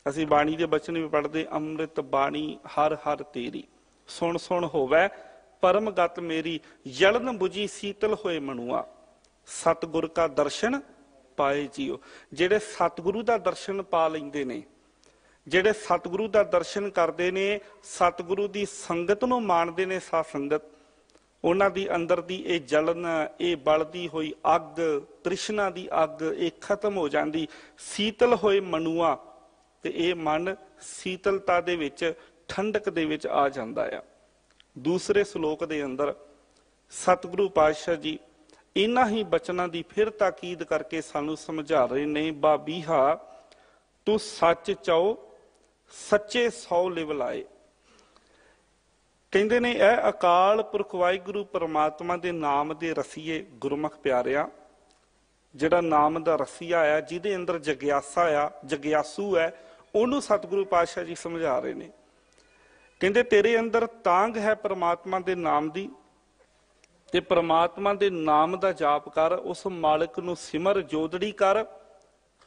ਅਸੀਂ ਬਾਣੀ ਦੇ ਬਚਨ ਵੀ ਪੜ੍ਹਦੇ, ਅੰਮ੍ਰਿਤ ਬਾਣੀ ਹਰ ਹਰ ਤੇਰੀ, ਸੁਣ ਸੁਣ ਹੋਵੇ ਪਰਮ ਗਤ ਮੇਰੀ, ਜਲਨ ਬੁਝੀ ਸੀਤਲ ਹੋਏ ਮਨੁਆ, ਸਤਿਗੁਰ ਕਾ ਦਰਸ਼ਨ ਪਾਏ ਜੀਓ। ਜਿਹੜੇ ਸਤਿਗੁਰੂ ਦਾ ਦਰਸ਼ਨ ਪਾ ਲੈਂਦੇ ਨੇ, ਜਿਹੜੇ ਸਤਿਗੁਰੂ ਦਾ ਦਰਸ਼ਨ ਕਰਦੇ ਨੇ, ਸਤਿਗੁਰੂ ਦੀ ਸੰਗਤ ਨੂੰ ਮਾਣਦੇ ਨੇ, ਸਾਧ ਸੰਗਤ, ਉਹਨਾਂ ਦੀ ਅੰਦਰ ਦੀ ਇਹ ਜਲਨ, ਇਹ ਬਲਦੀ ਹੋਈ ਅੱਗ, ਤ੍ਰਿਸ਼ਨਾ ਦੀ ਅੱਗ, ਇਹ ਖਤਮ ਹੋ ਜਾਂਦੀ। ਸੀਤਲ ਹੋਏ ਮਨੁਆ, ਤੇ ਇਹ ਮਨ ਸੀਤਲਤਾ ਦੇ ਵਿੱਚ, ਠੰਡਕ ਦੇ ਵਿੱਚ ਆ ਜਾਂਦਾ ਆ। ਦੂਸਰੇ ਸ਼ਲੋਕ ਦੇ ਅੰਦਰ ਸਤਿਗੁਰੂ ਪਾਤਸ਼ਾਹ ਜੀ ਇਹਨਾਂ ਹੀ ਬਚਨਾਂ ਦੀ ਫਿਰ ਤਾਕੀਦ ਕਰਕੇ ਸਾਨੂੰ ਸਮਝਾ ਰਹੇ ਨੇ, ਬਾਬੀਹਾ ਤੂੰ ਸੱਚ ਚਾਓ ਸੱਚੇ ਸੌ ਲਿਵ ਲਾਏ। ਕਹਿੰਦੇ ਨੇ ਇਹ ਅਕਾਲ ਪੁਰਖ ਵਾਹਿਗੁਰੂ ਪਰਮਾਤਮਾ ਦੇ ਨਾਮ ਦੇ ਰਸੀਏ ਗੁਰਮੁਖ ਪਿਆਰਿਆ, ਜਿਹੜਾ ਨਾਮ ਦਾ ਰਸੀਆ ਆ, ਜਿਹਦੇ ਅੰਦਰ ਜਗਿਆਸਾ ਆ, ਜਗਿਆਸੂ ਹੈ, ਉਹਨੂੰ ਸਤਿਗੁਰੂ ਪਾਤਸ਼ਾਹ ਜੀ ਸਮਝਾ ਰਹੇ ਨੇ। ਕਹਿੰਦੇ ਤੇਰੇ ਅੰਦਰ ਤਾਂਘ ਹੈ ਪਰਮਾਤਮਾ ਦੇ ਨਾਮ ਦੀ, ਤੇ ਪਰਮਾਤਮਾ ਦੇ ਨਾਮ ਦਾ ਜਾਪ ਕਰ, ਉਸ ਮਾਲਕ ਨੂੰ ਸਿਮਰ, ਜੋਦੜੀ ਕਰ,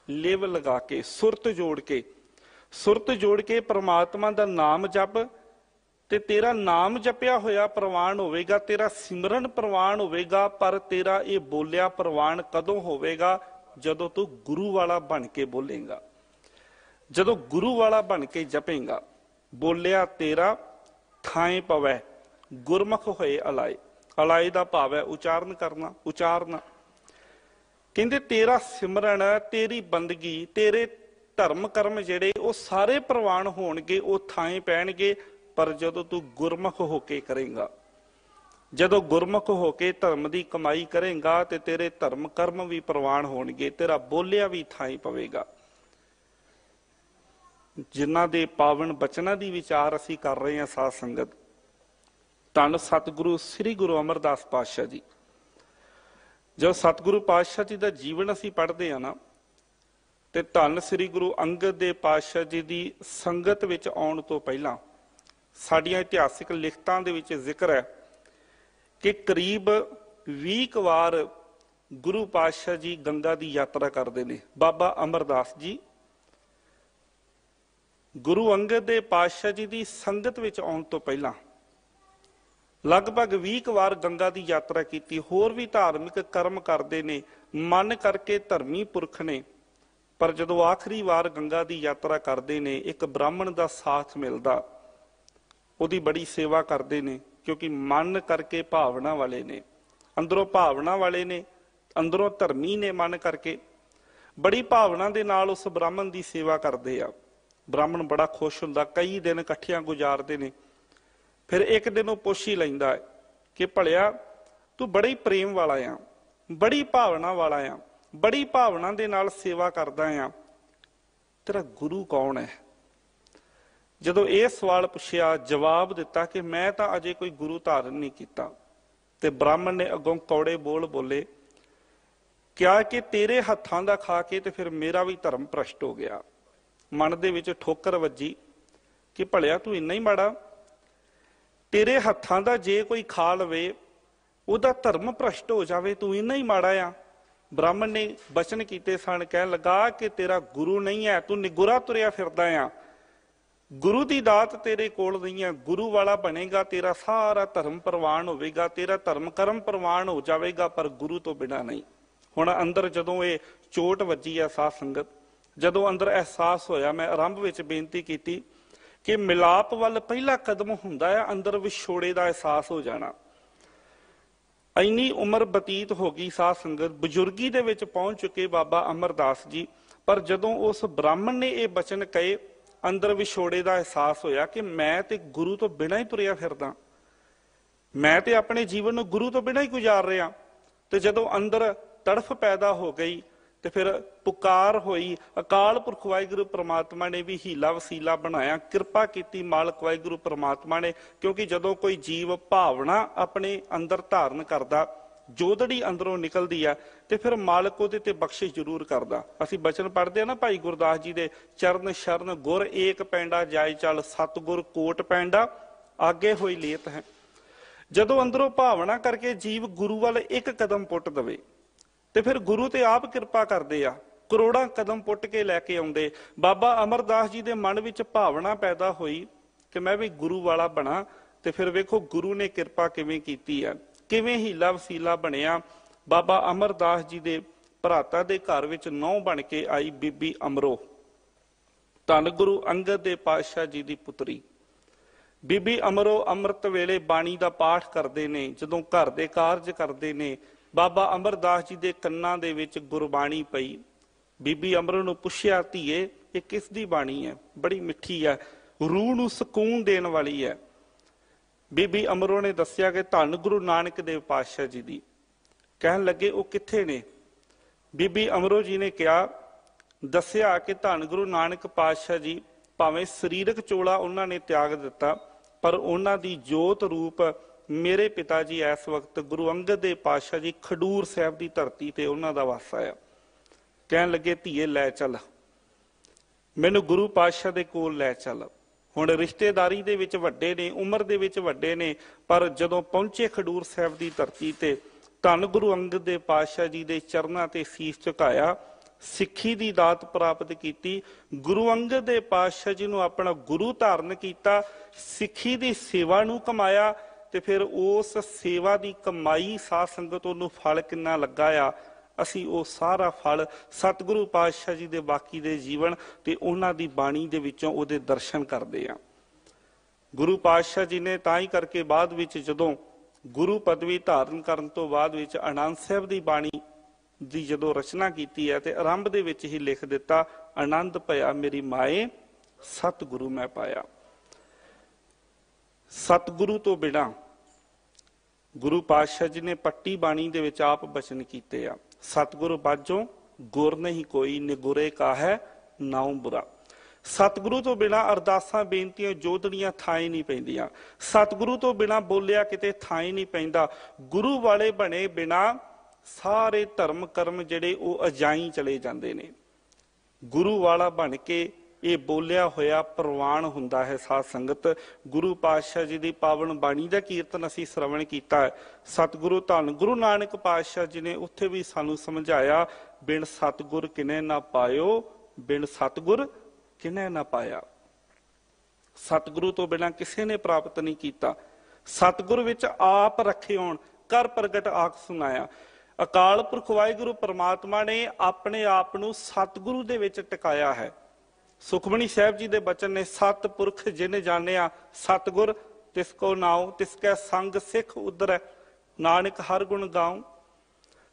ਲਿਵ ਲਗਾ ਕੇ, ਸੁਰਤ ਜੋੜ ਕੇ, ਸੁਰਤ ਜੋੜ ਕੇ ਪਰਮਾਤਮਾ ਦਾ ਨਾਮ ਜਪ। ਤੇ ਤੇਰਾ ਨਾਮ ਜਪਿਆ ਹੋਇਆ ਪ੍ਰਵਾਨ ਹੋਵੇਗਾ, ਤੇਰਾ ਸਿਮਰਨ ਪ੍ਰਵਾਨ ਹੋਵੇਗਾ। ਪਰ ਤੇਰਾ ਇਹ ਬੋਲਿਆ ਪ੍ਰਵਾਨ ਕਦੋਂ ਹੋਵੇਗਾ? ਜਦੋਂ ਤੂੰ ਗੁਰੂ ਵਾਲਾ ਬਣ ਕੇ ਬੋਲੇਗਾ, ਜਦੋਂ ਗੁਰੂ ਵਾਲਾ ਬਣ ਕੇ ਜਪੇਗਾ। ਬੋਲਿਆ ਤੇਰਾ ਥਾਂ ਪਵੈ, ਗੁਰਮੁਖ ਹੋਏ ਅਲਾਏ। ਅਲਾਏ ਦਾ ਭਾਵ ਹੈ ਉਚਾਰਨ ਕਰਨਾ, ਉਚਾਰਨਾ। ਕਹਿੰਦੇ ਤੇਰਾ ਸਿਮਰਨ, ਤੇਰੀ ਬੰਦਗੀ, ਤੇਰੇ ਧਰਮ ਕਰਮ ਜਿਹੜੇ ਉਹ ਸਾਰੇ ਪ੍ਰਵਾਨ ਹੋਣਗੇ, ਉਹ ਥਾਂ ਪੈਣਗੇ। ਪਰ ਜਦੋਂ ਤੂੰ ਗੁਰਮੁਖ ਹੋ ਕੇ ਕਰੇਗਾ, ਜਦੋਂ ਗੁਰਮੁਖ ਹੋ ਕੇ ਧਰਮ ਦੀ ਕਮਾਈ ਕਰੇਗਾ, ਤੇ ਤੇਰੇ ਧਰਮ ਕਰਮ ਵੀ ਪ੍ਰਵਾਨ ਹੋਣਗੇ, ਤੇਰਾ ਬੋਲਿਆ ਵੀ ਥਾਂ ਪਵੇਗਾ। ਜਿਨ੍ਹਾਂ ਦੇ ਪਾਵਨ ਬਚਨਾਂ ਦੀ ਵਿਚਾਰ ਅਸੀਂ ਕਰ ਰਹੇ ਹਾਂ ਸਾਧ ਸੰਗਤ, ਧੰਨ ਸਤਿਗੁਰੂ ਸ੍ਰੀ ਗੁਰੂ ਅਮਰਦਾਸ ਪਾਤਸ਼ਾਹ ਜੀ। ਜਦੋਂ ਸਤਿਗੁਰੂ ਪਾਤਸ਼ਾਹ ਜੀ ਦਾ ਜੀਵਨ ਅਸੀਂ ਪੜ੍ਹਦੇ ਹਾਂ ਨਾ, ਤੇ ਧੰਨ ਸ੍ਰੀ ਗੁਰੂ ਅੰਗਦ ਦੇਵ ਪਾਤਸ਼ਾਹ ਜੀ ਦੀ ਸੰਗਤ ਵਿੱਚ ਆਉਣ ਤੋਂ ਪਹਿਲਾਂ ਸਾਡੀਆਂ ਇਤਿਹਾਸਿਕ ਲਿਖਤਾਂ ਦੇ ਵਿੱਚ ਜ਼ਿਕਰ ਹੈ ਕਿ ਕਰੀਬ 20 ਵਾਰ ਗੁਰੂ ਪਾਤਸ਼ਾਹ ਜੀ ਗੰਗਾ ਦੀ ਯਾਤਰਾ ਕਰਦੇ ਨੇ। ਬਾਬਾ ਅਮਰਦਾਸ ਜੀ ਗੁਰੂ ਅੰਗਦ ਦੇਵ ਪਾਤਸ਼ਾਹ ਜੀ ਦੀ ਸੰਗਤ ਵਿੱਚ ਆਉਣ ਤੋਂ ਪਹਿਲਾਂ ਲਗਭਗ 20 ਵਾਰ ਗੰਗਾ ਦੀ ਯਾਤਰਾ ਕੀਤੀ। ਹੋਰ ਵੀ ਧਾਰਮਿਕ ਕਰਮ ਕਰਦੇ ਨੇ, ਮਨ ਕਰਕੇ ਧਰਮੀ ਪੁਰਖ ਨੇ। ਪਰ ਜਦੋਂ ਆਖਰੀ ਵਾਰ ਗੰਗਾ ਦੀ ਯਾਤਰਾ ਕਰਦੇ ਨੇ, ਇੱਕ ਬ੍ਰਾਹਮਣ ਦਾ ਸਾਥ ਮਿਲਦਾ, ਉਹਦੀ ਬੜੀ ਸੇਵਾ ਕਰਦੇ ਨੇ, ਕਿਉਂਕਿ ਮਨ ਕਰਕੇ ਭਾਵਨਾ ਵਾਲੇ ਨੇ, ਅੰਦਰੋਂ ਭਾਵਨਾ ਵਾਲੇ ਨੇ, ਅੰਦਰੋਂ ਧਰਮੀ ਨੇ। ਮਨ ਕਰਕੇ ਬੜੀ ਭਾਵਨਾ ਦੇ ਨਾਲ ਉਸ ਬ੍ਰਾਹਮਣ ਦੀ ਸੇਵਾ ਕਰਦੇ ਆ। ਬ੍ਰਾਹਮਣ ਬੜਾ ਖੁਸ਼ ਹੁੰਦਾ, ਕਈ ਦਿਨ ਇਕੱਠਿਆਂ ਗੁਜ਼ਾਰਦੇ ਨੇ। ਫਿਰ ਇੱਕ ਦਿਨ ਉਹ ਪੁੱਛ ਹੀ ਲੈਂਦਾ ਹੈ ਕਿ ਭਲਿਆ ਤੂੰ ਬੜੀ ਪ੍ਰੇਮ ਵਾਲਾ ਆ, ਬੜੀ ਭਾਵਨਾ ਵਾਲਾ ਆ, ਬੜੀ ਭਾਵਨਾ ਦੇ ਨਾਲ ਸੇਵਾ ਕਰਦਾ ਆ, ਤੇਰਾ ਗੁਰੂ ਕੌਣ ਹੈ? ਜਦੋਂ ਇਹ ਸਵਾਲ ਪੁੱਛਿਆ, ਜਵਾਬ ਦਿੱਤਾ ਕਿ ਮੈਂ ਤਾਂ ਅਜੇ ਕੋਈ ਗੁਰੂ ਧਾਰਨ ਨਹੀਂ ਕੀਤਾ। ਤੇ ਬ੍ਰਾਹਮਣ ਨੇ ਅੱਗੋਂ ਕੌੜੇ ਬੋਲ ਬੋਲੇ, ਕਿਹਾ ਕਿ ਤੇਰੇ ਹੱਥਾਂ ਦਾ ਖਾ ਕੇ ਤੇ ਫਿਰ ਮੇਰਾ ਵੀ ਧਰਮ ਭ੍ਰਸ਼ਟ ਹੋ ਗਿਆ। ਮਨ ਦੇ ਵਿੱਚ ਠੋਕਰ ਵੱਜੀ ਕਿ ਭਲਿਆ ਤੂੰ ਇੰਨਾ ਹੀ ਮਾੜਾ, ਤੇਰੇ ਹੱਥਾਂ ਦਾ ਜੇ ਕੋਈ ਖਾ ਲਵੇ ਉਹਦਾ ਧਰਮ ਭ੍ਰਸ਼ਟ ਹੋ ਜਾਵੇ, ਤੂੰ ਇੰਨਾ ਹੀ ਮਾੜਾ ਆ। ਬ੍ਰਾਹਮਣ ਨੇ ਬਚਨ ਕੀਤੇ ਸਨ, ਕਹਿਣ ਲੱਗਾ ਕਿ ਤੇਰਾ ਗੁਰੂ ਨਹੀਂ ਹੈ, ਤੂੰ ਨਿਗੁਰਾ ਤੁਰਿਆ ਫਿਰਦਾ ਆ, ਗੁਰੂ ਦੀ ਦਾਤ ਤੇਰੇ ਕੋਲ ਨਹੀਂ ਹੈ। ਗੁਰੂ ਵਾਲਾ ਬਣੇਗਾ, ਤੇਰਾ ਸਾਰਾ ਧਰਮ ਪ੍ਰਵਾਨ ਹੋਵੇਗਾ, ਤੇਰਾ ਧਰਮ ਕਰਮ ਪ੍ਰਵਾਨ ਹੋ ਜਾਵੇਗਾ, ਪਰ ਗੁਰੂ ਤੋਂ ਬਿਨਾਂ ਨਹੀਂ। ਹੁਣ ਅੰਦਰ ਜਦੋਂ ਇਹ ਚੋਟ ਵੱਜੀ ਹੈ ਸਾਧ ਸੰਗਤ, ਜਦੋਂ ਅੰਦਰ ਅਹਿਸਾਸ ਹੋਇਆ, ਮੈਂ ਆਰੰਭ ਵਿੱਚ ਬੇਨਤੀ ਕੀਤੀ ਕਿ ਮਿਲਾਪ ਵੱਲ ਪਹਿਲਾ ਕਦਮ ਹੁੰਦਾ ਹੈ ਅੰਦਰ ਵਿਛੋੜੇ ਦਾ ਅਹਿਸਾਸ ਹੋ ਜਾਣਾ। ਇੰਨੀ ਉਮਰ ਬਤੀਤ ਹੋ ਗਈ ਸਾਧ ਸੰਗਤ, ਬਜ਼ੁਰਗੀ ਦੇ ਵਿੱਚ ਪਹੁੰਚ ਚੁੱਕੇ ਬਾਬਾ ਅਮਰਦਾਸ ਜੀ, ਪਰ ਜਦੋਂ ਉਸ ਬ੍ਰਾਹਮਣ ਨੇ ਇਹ ਬਚਨ ਕਹੇ, ਅੰਦਰ ਵਿਛੋੜੇ ਦਾ ਅਹਿਸਾਸ ਹੋਇਆ ਕਿ ਮੈਂ ਤੇ ਗੁਰੂ ਤੋਂ ਬਿਨਾਂ ਹੀ ਤੁਰਿਆ ਫਿਰਦਾ, ਮੈਂ ਤੇ ਆਪਣੇ ਜੀਵਨ ਨੂੰ ਗੁਰੂ ਤੋਂ ਬਿਨਾਂ ਹੀ ਗੁਜ਼ਾਰ ਰਿਹਾ। ਤੇ ਜਦੋਂ ਅੰਦਰ ਤੜਫ ਪੈਦਾ ਹੋ ਗਈ ਤੇ ਫਿਰ ਪੁਕਾਰ ਹੋਈ, ਅਕਾਲ ਪੁਰਖ ਵਾਹਿਗੁਰੂ ਪ੍ਰਮਾਤਮਾ ਨੇ ਵੀ ਹੀਲਾ ਵਸੀਲਾ ਬਣਾਇਆ, ਕਿਰਪਾ ਕੀਤੀ ਮਾਲਕ ਵਾਹਿਗੁਰੂ ਪ੍ਰਮਾਤਮਾ ਨੇ। ਕਿਉਂਕਿ ਜਦੋਂ ਕੋਈ ਜੀਵ ਭਾਵਨਾ ਆਪਣੇ ਅੰਦਰ ਧਾਰਨ ਕਰਦਾ, ਜੋਦੜੀ ਅੰਦਰੋਂ ਨਿਕਲਦੀ ਆ, ਤੇ ਫਿਰ ਮਾਲਕ ਉਹਦੇ ਤੇ ਬਖਸ਼ਿਸ਼ ਜ਼ਰੂਰ ਕਰਦਾ। ਅਸੀਂ ਬਚਨ ਪੜ੍ਹਦੇ ਆ ਨਾ ਭਾਈ ਗੁਰਦਾਸ ਜੀ ਦੇ, ਚਰਨ ਸ਼ਰਨ ਗੁਰ ਏਕ ਪੈਂਡਾ ਜਾਇ ਚਲ, ਸਤਿਗੁਰ ਕੋਟ ਪੈਂਡਾ ਆਗੇ ਹੋਈ ਲੇਤ ਹੈ। ਜਦੋਂ ਅੰਦਰੋਂ ਭਾਵਨਾ ਕਰਕੇ ਜੀਵ ਗੁਰੂ ਵੱਲ ਇੱਕ ਕਦਮ ਪੁੱਟ ਦਵੇ ਤੇ ਫਿਰ ਗੁਰੂ ਤੇ ਆਪ ਕਿਰਪਾ ਕਰਦੇ ਆ, ਕਰੋੜਾਂ ਕਦਮ ਪੁੱਟ ਕੇ ਲੈ ਕੇ ਆਉਂਦੇ। ਬਾਬਾ ਅਮਰਦਾਸ ਜੀ ਦੇ ਮਨ ਵਿੱਚ ਭਾਵਨਾ ਪੈਦਾ ਹੋਈ ਕਿ ਮੈਂ ਵੀ ਗੁਰੂ ਵਾਲਾ ਬਣਾ, ਤੇ ਫਿਰ ਵੇਖੋ ਗੁਰੂ ਨੇ ਕਿਰਪਾ ਕਿਵੇਂ ਕੀਤੀ ਆ, ਕਿਵੇਂ ਹੀਲਾ ਵਸੀਲਾ ਬਣਿਆ। ਬਾਬਾ ਅਮਰਦਾਸ ਜੀ ਦੇ ਭਰਾਤਾ ਦੇ ਘਰ ਵਿੱਚ ਨੌਂ ਬਣ ਕੇ ਆਈ ਬੀਬੀ ਅਮਰੋ, ਧੰਨ ਗੁਰੂ ਅੰਗਦ ਦੇ ਪਾਤਸ਼ਾਹ ਜੀ ਦੀ ਪੁੱਤਰੀ। ਬੀਬੀ ਅਮਰੋ ਅੰਮ੍ਰਿਤ ਵੇਲੇ ਬਾਣੀ ਦਾ ਪਾਠ ਕਰਦੇ ਨੇ, ਜਦੋਂ ਘਰ ਦੇ ਕਾਰਜ ਕਰਦੇ ਨੇ, ਬਾਬਾ ਅਮਰਦਾਸ ਜੀ ਦੇ ਕੰਨਾਂ ਦੇ ਵਿੱਚ ਗੁਰਬਾਣੀ ਪਈ। ਬੀਬੀ ਅਮਰੋ ਨੂੰ ਪੁੱਛਿਆ, ਧੀਏ ਇਹ ਕਿਸ ਦੀ ਬਾਣੀ ਹੈ? ਬੜੀ ਮਿੱਠੀ ਹੈ, ਰੂਹ ਨੂੰ ਸਕੂਨ ਦੇਣ ਵਾਲੀ ਹੈ। ਬੀਬੀ ਅਮਰੋ ਨੇ ਦੱਸਿਆ ਕਿ ਧੰਨ ਗੁਰੂ ਨਾਨਕ ਦੇਵ ਪਾਤਸ਼ਾਹ ਜੀ ਦੀ। ਕਹਿਣ ਲੱਗੇ ਉਹ ਕਿੱਥੇ ਨੇ? ਬੀਬੀ ਅਮਰੋ ਜੀ ਨੇ ਕਿਹਾ, ਦੱਸਿਆ ਕਿ ਧੰਨ ਗੁਰੂ ਨਾਨਕ ਪਾਤਸ਼ਾਹ ਜੀ ਭਾਵੇਂ ਸਰੀਰਕ ਚੋਲਾ ਉਹਨਾਂ ਨੇ ਤਿਆਗ ਦਿੱਤਾ, ਪਰ ਉਹਨਾਂ ਦੀ ਜੋਤ ਰੂਪ ਮੇਰੇ ਪਿਤਾ ਜੀ ਇਸ ਵਕਤ ਗੁਰੂ ਅੰਗਦ ਦੇਵ ਪਾਤਸ਼ਾਹ ਜੀ ਖਡੂਰ ਸਾਹਿਬ ਦੀ ਧਰਤੀ ਤੇ ਉਹਨਾਂ ਦਾ ਵਾਸਾ ਆ। ਕਹਿਣ ਲੱਗੇ ਧੀਏ ਲੈ ਚੱਲ, ਮੈਨੂੰ ਗੁਰੂ ਪਾਤਸ਼ਾਹ ਦੇ ਕੋਲ ਲੈ ਚੱਲ। ਹੁਣ ਰਿਸ਼ਤੇਦਾਰੀ ਦੇ ਵਿੱਚ ਵੱਡੇ ਨੇ, ਉਮਰ ਦੇ ਵਿੱਚ ਵੱਡੇ ਨੇ, ਪਰ ਜਦੋਂ ਪਹੁੰਚੇ ਖਡੂਰ ਸਾਹਿਬ ਦੀ ਧਰਤੀ ਤੇ ਧੰਨ ਗੁਰੂ ਅੰਗਦ ਦੇਵ ਪਾਤਸ਼ਾਹ ਜੀ ਦੇ ਚਰਨਾਂ ਤੇ ਸੀਸ ਝੁਕਾਇਆ, ਸਿੱਖੀ ਦੀ ਦਾਤ ਪ੍ਰਾਪਤ ਕੀਤੀ, ਗੁਰੂ ਅੰਗਦ ਦੇਵ ਪਾਤਸ਼ਾਹ ਜੀ ਨੂੰ ਆਪਣਾ ਗੁਰੂ ਧਾਰਨ ਕੀਤਾ, ਸਿੱਖੀ ਦੀ ਸੇਵਾ ਨੂੰ ਕਮਾਇਆ। ਤੇ ਫਿਰ ਉਸ ਸੇਵਾ ਦੀ ਕਮਾਈ ਸਾਧ ਸੰਗਤ ਉਹਨੂੰ ਫਲ ਕਿੰਨਾ ਲੱਗਾ ਆ, ਅਸੀਂ ਉਹ ਸਾਰਾ ਫਲ ਸਤਿਗੁਰੂ ਪਾਤਸ਼ਾਹ ਜੀ ਦੇ ਬਾਕੀ ਦੇ ਜੀਵਨ ਤੇ ਉਹਨਾਂ ਦੀ ਬਾਣੀ ਦੇ ਵਿੱਚੋਂ ਉਹਦੇ ਦਰਸ਼ਨ ਕਰਦੇ ਆ। ਗੁਰੂ ਪਾਤਸ਼ਾਹ ਜੀ ਨੇ ਤਾਂ ਹੀ ਕਰਕੇ ਬਾਅਦ ਵਿੱਚ ਜਦੋਂ ਗੁਰੂ ਪਦਵੀ ਧਾਰਨ ਕਰਨ ਤੋਂ ਬਾਅਦ ਵਿੱਚ ਆਨੰਦ ਸਾਹਿਬ ਦੀ ਬਾਣੀ ਦੀ ਜਦੋਂ ਰਚਨਾ ਕੀਤੀ ਹੈ ਤੇ ਆਰੰਭ ਦੇ ਵਿੱਚ ਹੀ ਲਿਖ ਦਿੱਤਾ, ਆਨੰਦ ਭਇਆ ਮੇਰੀ ਮਾਏ ਸਤਿਗੁਰੂ ਮੈਂ ਪਾਇਆ। ਸਤਿਗੁਰੂ ਤੋਂ ਬਿਨਾਂ ਗੁਰੂ ਪਾਤਸ਼ਾਹ ਜੀ ਨੇ ਪੱਟੀ ਬਾਣੀ ਦੇ ਵਿੱਚ ਆਪ ਬਚਨ ਕੀਤੇ ਆ, ਸਤਿਗੁਰੂ ਬਾਝੋਂ ਗੁਰ ਨਹੀਂ ਕੋਈ, ਨਿਗੁਰੇ ਕਾ ਹੈ ਨਾਉ ਬੁਰਾ। ਸਤਿਗੁਰੂ ਤੋਂ ਬਿਨਾਂ ਅਰਦਾਸਾਂ ਬੇਨਤੀਆਂ ਜੋਦੜੀਆਂ ਥਾਂ ਨਹੀਂ ਪੈਂਦੀਆਂ, ਸਤਿਗੁਰੂ ਤੋਂ ਬਿਨਾਂ ਬੋਲਿਆ ਕਿਤੇ ਥਾਂ ਨਹੀਂ ਪੈਂਦਾ। ਗੁਰੂ ਵਾਲੇ ਬਣੇ ਬਿਨਾਂ ਸਾਰੇ ਧਰਮ ਕਰਮ ਜਿਹੜੇ ਉਹ ਅਜਾਈ ਚਲੇ ਜਾਂਦੇ ਨੇ। ਗੁਰੂ ਵਾਲਾ ਬਣ ਕੇ ਇਹ ਬੋਲਿਆ ਹੋਇਆ ਪ੍ਰਵਾਨ ਹੁੰਦਾ ਹੈ। ਸਾਧ ਸੰਗਤ ਗੁਰੂ ਪਾਤਸ਼ਾਹ ਜੀ ਦੀ ਪਾਵਨ ਬਾਣੀ ਦਾ ਕੀਰਤਨ ਅਸੀਂ ਸ਼ਰਵਣ ਕੀਤਾ ਹੈ। ਸਤਿਗੁਰੂ ਧੰਨ ਗੁਰੂ ਨਾਨਕ ਪਾਤਸ਼ਾਹ ਜੀ ਨੇ ਉੱਥੇ ਵੀ ਸਾਨੂੰ ਸਮਝਾਇਆ, ਬਿਨ ਸਤਿਗੁਰ ਕਿਨੇ ਨਾ ਪਾਇਓ, ਬਿਨ ਸਤਿਗੁਰ ਕਿਨੇ ਨਾ ਪਾਇਆ। ਸਤਿਗੁਰੂ ਤੋਂ ਬਿਨਾਂ ਕਿਸੇ ਨੇ ਪ੍ਰਾਪਤ ਨਹੀਂ ਕੀਤਾ। ਸਤਿਗੁਰ ਵਿੱਚ ਆਪ ਰੱਖੇ ਹੋਣ ਕਰ ਪ੍ਰਗਟ ਆਖ ਸੁਣਾਇਆ। ਅਕਾਲ ਪੁਰਖ ਵਾਹਿਗੁਰੂ ਪ੍ਰਮਾਤਮਾ ਨੇ ਆਪਣੇ ਆਪ ਨੂੰ ਸਤਿਗੁਰੂ ਦੇ ਵਿੱਚ ਟਿਕਾਇਆ ਹੈ। ਸੁਖਮਨੀ ਸਾਹਿਬ ਜੀ ਦੇ ਬਚਨ ਨੇ, ਸਤ ਪੁਰਖ ਜਿਨ ਜਾਣਿਆ ਸਤਿਗੁਰ ਤਿਸ ਕੋ ਨਾਉ, ਤਿਸ ਕੈ ਸੰਗ ਸਿੱਖ ਉਧਰੈ, ਨਾਨਕ ਹਰ ਗੁਣ ਗਾਉ।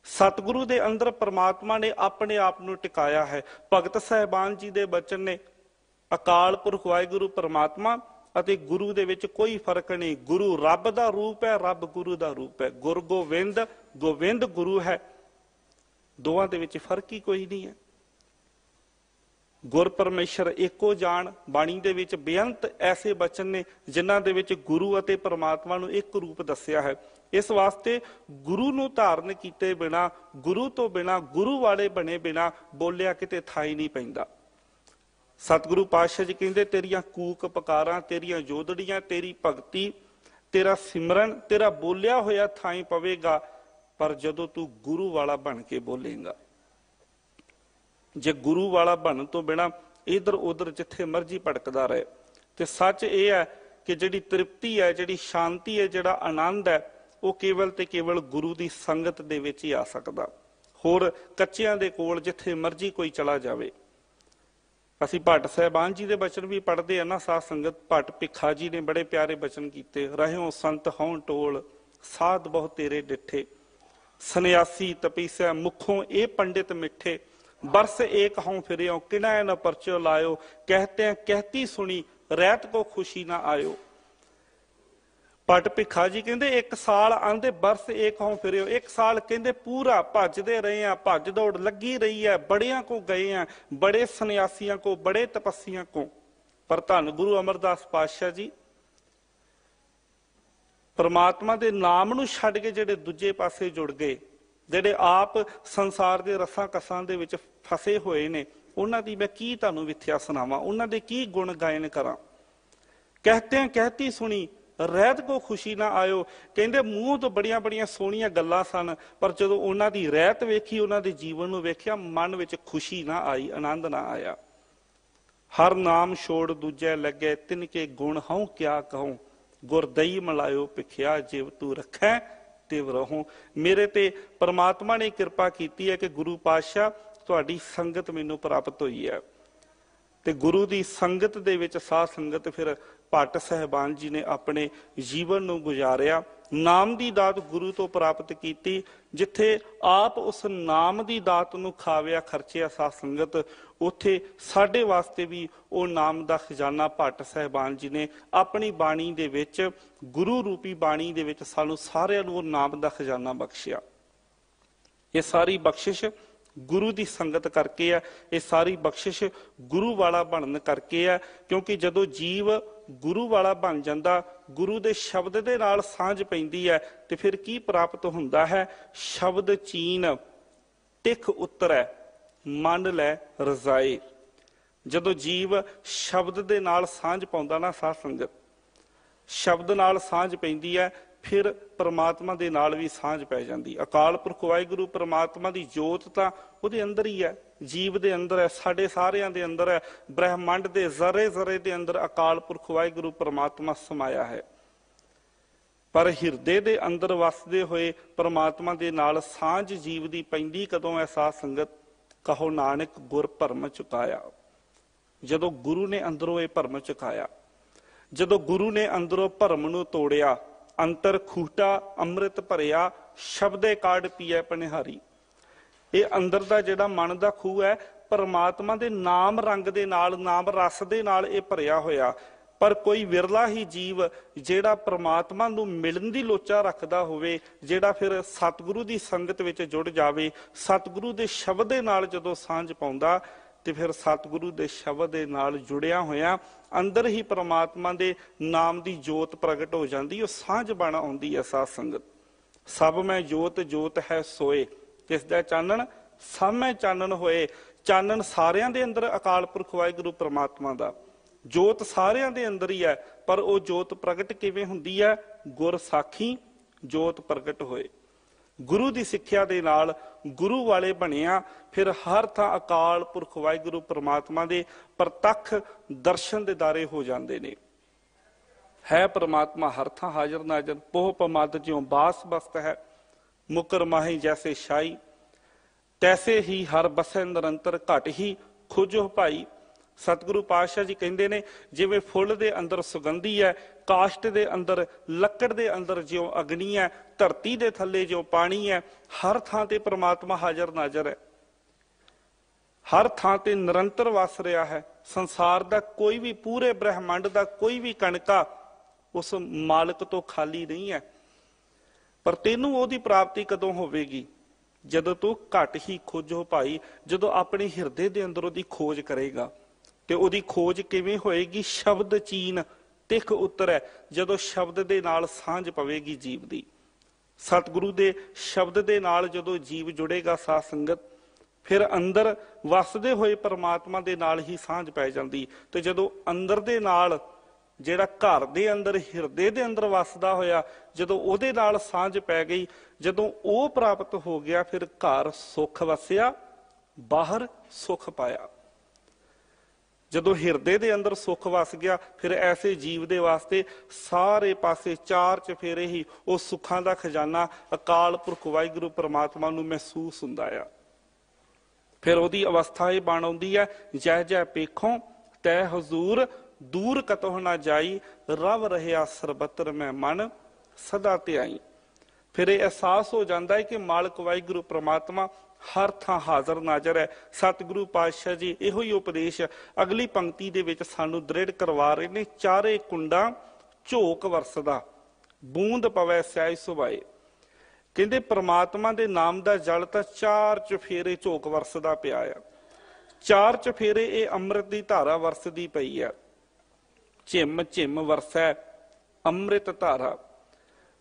ਸਤਿਗੁਰੂ ਦੇ ਅੰਦਰ ਪ੍ਰਮਾਤਮਾ ਨੇ ਆਪਣੇ ਆਪ ਨੂੰ ਟਿਕਾਇਆ ਹੈ। ਭਗਤ ਸਾਹਿਬਾਨ ਜੀ ਦੇ ਬਚਨ ਨੇ, ਅਕਾਲ ਪੁਰਖ ਵਾਹਿਗੁਰੂ ਪ੍ਰਮਾਤਮਾ ਅਤੇ ਗੁਰੂ ਦੇ ਵਿੱਚ ਕੋਈ ਫਰਕ ਨਹੀਂ। ਗੁਰੂ ਰੱਬ ਦਾ ਰੂਪ ਹੈ, ਰੱਬ ਗੁਰੂ ਦਾ ਰੂਪ ਹੈ। ਗੁਰ ਗੋਬਿੰਦ, ਗੋਬਿੰਦ ਗੁਰੂ ਹੈ, ਦੋਵਾਂ ਦੇ ਵਿੱਚ ਫਰਕ ਹੀ ਕੋਈ ਨਹੀਂ ਹੈ। ਗੁਰ ਪਰਮੇਸ਼ਰ ਏਕੋ ਜਾਣ। ਬਾਣੀ ਦੇ ਵਿੱਚ ਬੇਅੰਤ ਐਸੇ ਬਚਨ ਨੇ ਜਿਨ੍ਹਾਂ ਦੇ ਵਿੱਚ ਗੁਰੂ ਅਤੇ ਪ੍ਰਮਾਤਮਾ ਨੂੰ ਇੱਕ ਰੂਪ ਦੱਸਿਆ ਹੈ। ਇਸ ਵਾਸਤੇ ਗੁਰੂ ਨੂੰ ਧਾਰਨ ਕੀਤੇ ਬਿਨਾ, ਗੁਰੂ ਤੋਂ ਬਿਨਾ, ਗੁਰੂ ਵਾਲੇ ਬਣੇ ਬਿਨਾ ਬੋਲਿਆ ਕਿਤੇ ਥਾਂ ਹੀ ਨਹੀਂ ਪੈਂਦਾ। ਸਤਿਗੁਰੂ ਪਾਤਸ਼ਾਹ ਜੀ ਕਹਿੰਦੇ, ਤੇਰੀਆਂ ਕੂਕ ਪਕਾਰਾਂ, ਤੇਰੀਆਂ ਜੋਦੜੀਆਂ, ਤੇਰੀ ਭਗਤੀ, ਤੇਰਾ ਸਿਮਰਨ, ਤੇਰਾ ਬੋਲਿਆ ਹੋਇਆ ਥਾਂ ਪਵੇਗਾ। ਪਰ ਜਦੋਂ ਤੂੰ ਗੁਰੂ ਵਾਲਾ ਬਣ ਕੇ ਬੋਲੇਗਾ। ਜੇ ਗੁਰੂ ਵਾਲਾ ਬਣਨ ਤੋਂ ਬਿਨਾਂ ਇਧਰ ਉਧਰ ਜਿੱਥੇ ਮਰਜ਼ੀ ਭਟਕਦਾ ਰਹੇ, ਤੇ ਸੱਚ ਇਹ ਹੈ ਕਿ ਜਿਹੜੀ ਤ੍ਰਿਪਤੀ ਹੈ, ਜਿਹੜੀ ਸ਼ਾਂਤੀ ਹੈ, ਜਿਹੜਾ ਆਨੰਦ ਹੈ, ਉਹ ਕੇਵਲ ਤੇ ਕੇਵਲ ਗੁਰੂ ਦੀ ਸੰਗਤ ਦੇ ਵਿੱਚ ਹੀ ਆ ਸਕਦਾ। ਹੋਰ ਕੱਚਿਆਂ ਦੇ ਕੋਲ ਜਿੱਥੇ ਮਰਜ਼ੀ ਕੋਈ ਚਲਾ ਜਾਵੇ। ਅਸੀਂ ਭੱਟ ਸਾਹਿਬਾਨ ਜੀ ਦੇ ਬਚਨ ਵੀ ਪੜ੍ਹਦੇ ਆ ਨਾ ਸਾਧ ਸੰਗਤ। ਭੱਟ ਭਿੱਖਾ ਜੀ ਨੇ ਬੜੇ ਪਿਆਰੇ ਬਚਨ ਕੀਤੇ। ਰਹਿਓ ਸੰਤ ਹੋਂ ਟੋਲ, ਸਾਧ ਬਹੁ ਤੇਰੇ ਡਿੱਠੇ, ਸੰਨਿਆਸੀ ਤਪੀਸੈ ਮੁਖੋਂ ਇਹ ਪੰਡਿਤ ਮਿੱਠੇ, बरस एक हों फिरियो किना न परचो लायो, कहते हैं कहती सुनी रैत को खुशी ना आयो। भट्ट भिखा जी कहते एक साल आंदे बरस एक हों फिरियो, एक साल कहते पूरा भजदे रहे हैं, भज दौड़ लगी रही है, बड़ियां को गए हैं, बड़े सन्यासियों को, बड़े तपस्सियों को। पर धन गुरु अमरदास पातशाह जी परमात्मा दे नाम नूं छड्ड के जिहड़े दूजे पासे जुड़ गए, ਜਿਹੜੇ ਆਪ ਸੰਸਾਰ ਦੇ ਰਸਾਂ ਕਸਾਂ ਦੇ ਵਿੱਚ ਫਸੇ ਹੋਏ ਨੇ, ਉਹਨਾਂ ਦੀ ਮੈਂ ਕੀ ਤੁਹਾਨੂੰ ਵਿਥਿਆ ਸੁਣਾਵਾਂ, ਉਹਨਾਂ ਦੇ ਕੀ ਗੁਣ ਗਾਇਨ ਕਰਾਂ। ਕਹਤੇ हैं कहती सुनी ਰਹਿਤ ਕੋ ਖੁਸ਼ੀ ਨਾ ਆਇਓ। ਕਹਿੰਦੇ ਮੂੰਹ ਤੋਂ ਬੜੀਆਂ ਬੜੀਆਂ ਸੋਹਣੀਆਂ ਗੱਲਾਂ ਸਨ, ਪਰ ਜਦੋਂ ਉਹਨਾਂ ਦੀ ਰਹਿਤ ਵੇਖੀ, ਉਹਨਾਂ ਦੇ ਜੀਵਨ ਨੂੰ ਵੇਖਿਆ, ਮਨ ਵਿੱਚ ਖੁਸ਼ੀ ਨਾ ਆਈ, ਆਨੰਦ ਨਾ ਆਇਆ। ਹਰ ਨਾਮ ਛੋੜ ਦੂਜੇ ਲੱਗੇ, ਤਿਨਕੇ ਗੁਣ ਹਉ ਕਿਆ ਕਹੂੰ, ਗੁਰਦਈ ਮਲਾਇਓ ਭਿਖਿਆ ਜਿਵ ਤੂੰ ਰੱਖੈ ਤਿਵ ਰਹੂੰ। ਮੇਰੇ ਤੇ परमात्मा ने किरपा की है कि गुरु पातशाह तुहाडी संगत मैनूं प्राप्त हुई है। ते गुरु की संगत दे विच साध संगत फिर भट्ट साहिबान जी ने अपने जीवन नूं गुजारिया। नाम की दात गुरु तो प्राप्त की, जिथे आप उस नाम की दात नूं खाविया खर्चिया साध संगत, उत्थे साडे वास्ते भी वो नाम का खजाना भट्ट साहिबान जी ने अपनी बाणी दे विच, गुरु रूपी बाणी दे विच सानूं सारिआं नूं नाम का खजाना बख्शिया। ये सारी बख्शिश गुरु की संगत करके है, ये सारी बख्शिश गुरु वाला बनन करके है। क्योंकि जदों जीव गुरु वाला बन जाता, गुरु के शब्द के नाल सांझ पैंदी है, तो फिर की प्राप्त हुंदा है। शब्द चीन तिख उतरै मन लै रजाए। जदों जीव शब्द के नाल सांझ पाउंदा ना साध संगत, शब्द नाल सांझ पैंदी है, फिर परमात्मा दे नाल भी सांझ पै जाती। अकाल पुरख वाहिगुरू परमात्मा की जोत तां उहदे अंदर ही है, जीव दे अंदर है, साडे सारियां दे अंदर है। ब्रह्मंड दे जरे जरे दे अंदर अकाल पुरख वाहिगुरू परमात्मा समाया है। पर हिरदे दे अंदर वसदे होए परमात्मा दे नाल सांझ जीव दी पैंदी कदों है साध संगत, कहो नानक गुर भरम चुकाया। जदों गुरु ने अंदरों ये भरम चुकाया, जदों गुरु ने अंदरों भरम नूं तोड़िया, अंतर खूटा अमृत भरिया, शब्दे काढ़ पीए पनिहारी। ये अंदर दा जिहड़ा मन दा खूह है, परमात्मा दे नाम रंग दे नाल, नाम रस दे नाल ये भरिया होया। पर कोई विरला ही जीव जिहड़ा परमात्मा नूं मिलण दी लोचा रखदा होवे, जिहड़ा फिर सतगुरु दी संगत विच जुड़ जावे, सतगुरु दे शब्द दे नाल जदों सांझ पाउंदा, ते फिर सतगुरु दे शब्द दे नाल जुड़िया होया अंदर ही परमात्मा दे नाम दी जोत प्रगट हो जाती, वो सांझ बन आउंदी है साध संगत। सब में जोत जोत है सोए, किसदा चानन सब में चानन होए। चानन सारियां दे अंदर अकाल पुरख वाहिगुरू परमात्मा दा, जोत सारियां दे अंदर ही है। पर वो जोत प्रगट किवें हुंदी है? गुर साखी जोत प्रगट होए। गुरु की सिक्ख्या दे नाल गुरु वाले बनिया, फिर हर थां अकाल पुरख वाहिगुरू परमात्मा दे प्रतख दर्शन दे दारे हो जाते ने। है परमात्मा हर थां हाजर नाजर, पोह पमद ज्यों बास बस्त है, मुकर माही जैसे शाही, तैसे ही हर बसै निरंतर घट ही खोजो भाई। सतगुरु पातशाह जी कहते ने जिवें फुल दे अंदर सुगंधी है, काष्ट दे अंदर लकड़ दे अंदर ज्यों अग्नि है, धरती दे थल्ले ज्यों पानी है, हर थां ते परमात्मा हाजर नाजर है, हर थां ते निरंतर वस रहा है। संसार दा कोई भी, पूरे ब्रह्मंड दा कोई भी कणका उस मालिक तो खाली नहीं है। पर तैनूं ओहदी प्राप्ति कदों होवेगी? जदों तू घट ही खोजो भाई, जदों अपने हिरदे दे अंदर ओहदी खोज करेगा। ते ओहदी खोज किवें होएगी? शब्द चीन तिख उतरै, जदों शब्द दे नाल सांझ पवेगी जीव दी। सतगुरु दे शब्द दे नाल जदों जीव जुड़ेगा साध संगत, फिर अंदर वसदे होए परमात्मा दे नाल ही सांझ पै जांदी। ते जदों अंदर दे नाल ਜਿਹੜਾ ਘਰ ਦੇ ਅੰਦਰ ਹਿਰਦੇ ਦੇ ਅੰਦਰ ਵਸਦਾ ਹੋਇਆ, ਜਦੋਂ ਉਹਦੇ ਨਾਲ ਸਾਂਝ ਪੈ ਗਈ, ਜਦੋਂ ਉਹ ਪ੍ਰਾਪਤ ਹੋ ਗਿਆ, ਫਿਰ ਘਰ ਸੁੱਖ ਵਸਿਆ, ਬਾਹਰ ਸੁੱਖ ਪਾਇਆ। ਜਦੋਂ ਹਿਰਦੇ ਦੇ ਅੰਦਰ ਸੁੱਖ ਵਸ ਗਿਆ, ਫਿਰ ਐਸੇ ਜੀਵ ਦੇ ਵਾਸਤੇ ਸਾਰੇ ਪਾਸੇ ਚਾਰ ਚਫੇਰੇ ਹੀ ਉਹ ਸੁੱਖਾਂ ਦਾ ਖਜ਼ਾਨਾ ਅਕਾਲ ਪੁਰਖ ਵਾਹਿਗੁਰੂ ਪ੍ਰਮਾਤਮਾ ਨੂੰ ਮਹਿਸੂਸ ਹੁੰਦਾ ਆ। ਫਿਰ ਉਹਦੀ ਅਵਸਥਾ ਇਹ ਬਣ ਆਉਂਦੀ ਹੈ, ਜੈ ਜੈ ਪੇਖੋਂ ਤੈ ਹਜ਼ੂਰ ਦੂਰ ਕਤਹੁ ਨਾ ਜਾਈ, ਰਵ ਰਹਿਆ ਸਰਬਤਰ ਮੈਂ ਮਨ ਸਦਾ ਧਿਆਈ। ਫਿਰ ਇਹ ਅਹਿਸਾਸ ਹੋ ਜਾਂਦਾ ਹੈ ਕਿ ਮਾਲਕ ਵਾਹਿਗੁਰੂ ਪ੍ਰਮਾਤਮਾ ਹਰ ਥਾਂ ਹਾਜ਼ਰ ਨਾਜ਼ਰ ਹੈ। ਸਤਿਗੁਰੂ ਪਾਤਸ਼ਾਹ ਜੀ ਇਹੋ ਹੀ ਉਪਦੇਸ਼ ਅਗਲੀ ਪੰਕਤੀ ਦੇ ਵਿੱਚ ਸਾਨੂੰ ਦ੍ਰਿੜ ਕਰਵਾ ਰਹੇ ਨੇ। ਚਾਰੇ ਕੁੰਡਾਂ ਝੋਕ ਵਰਸਦਾ, ਬੂੰਦ ਪਵੈ ਸਿਆਹੀ ਸੁਭਾਏ। ਕਹਿੰਦੇ ਪ੍ਰਮਾਤਮਾ ਦੇ ਨਾਮ ਦਾ ਜਲ ਤਾਂ ਚਾਰ ਚਫੇਰੇ ਝੋਕ ਵਰਸਦਾ ਪਿਆ ਆ। ਚਾਰ ਚਫੇਰੇ ਇਹ ਅੰਮ੍ਰਿਤ ਦੀ ਧਾਰਾ ਵਰਸਦੀ ਪਈ ਆ। ਝਿਮ ਝਿਮ ਵਰਸੈ ਅੰਮ੍ਰਿਤ ਧਾਰਾ।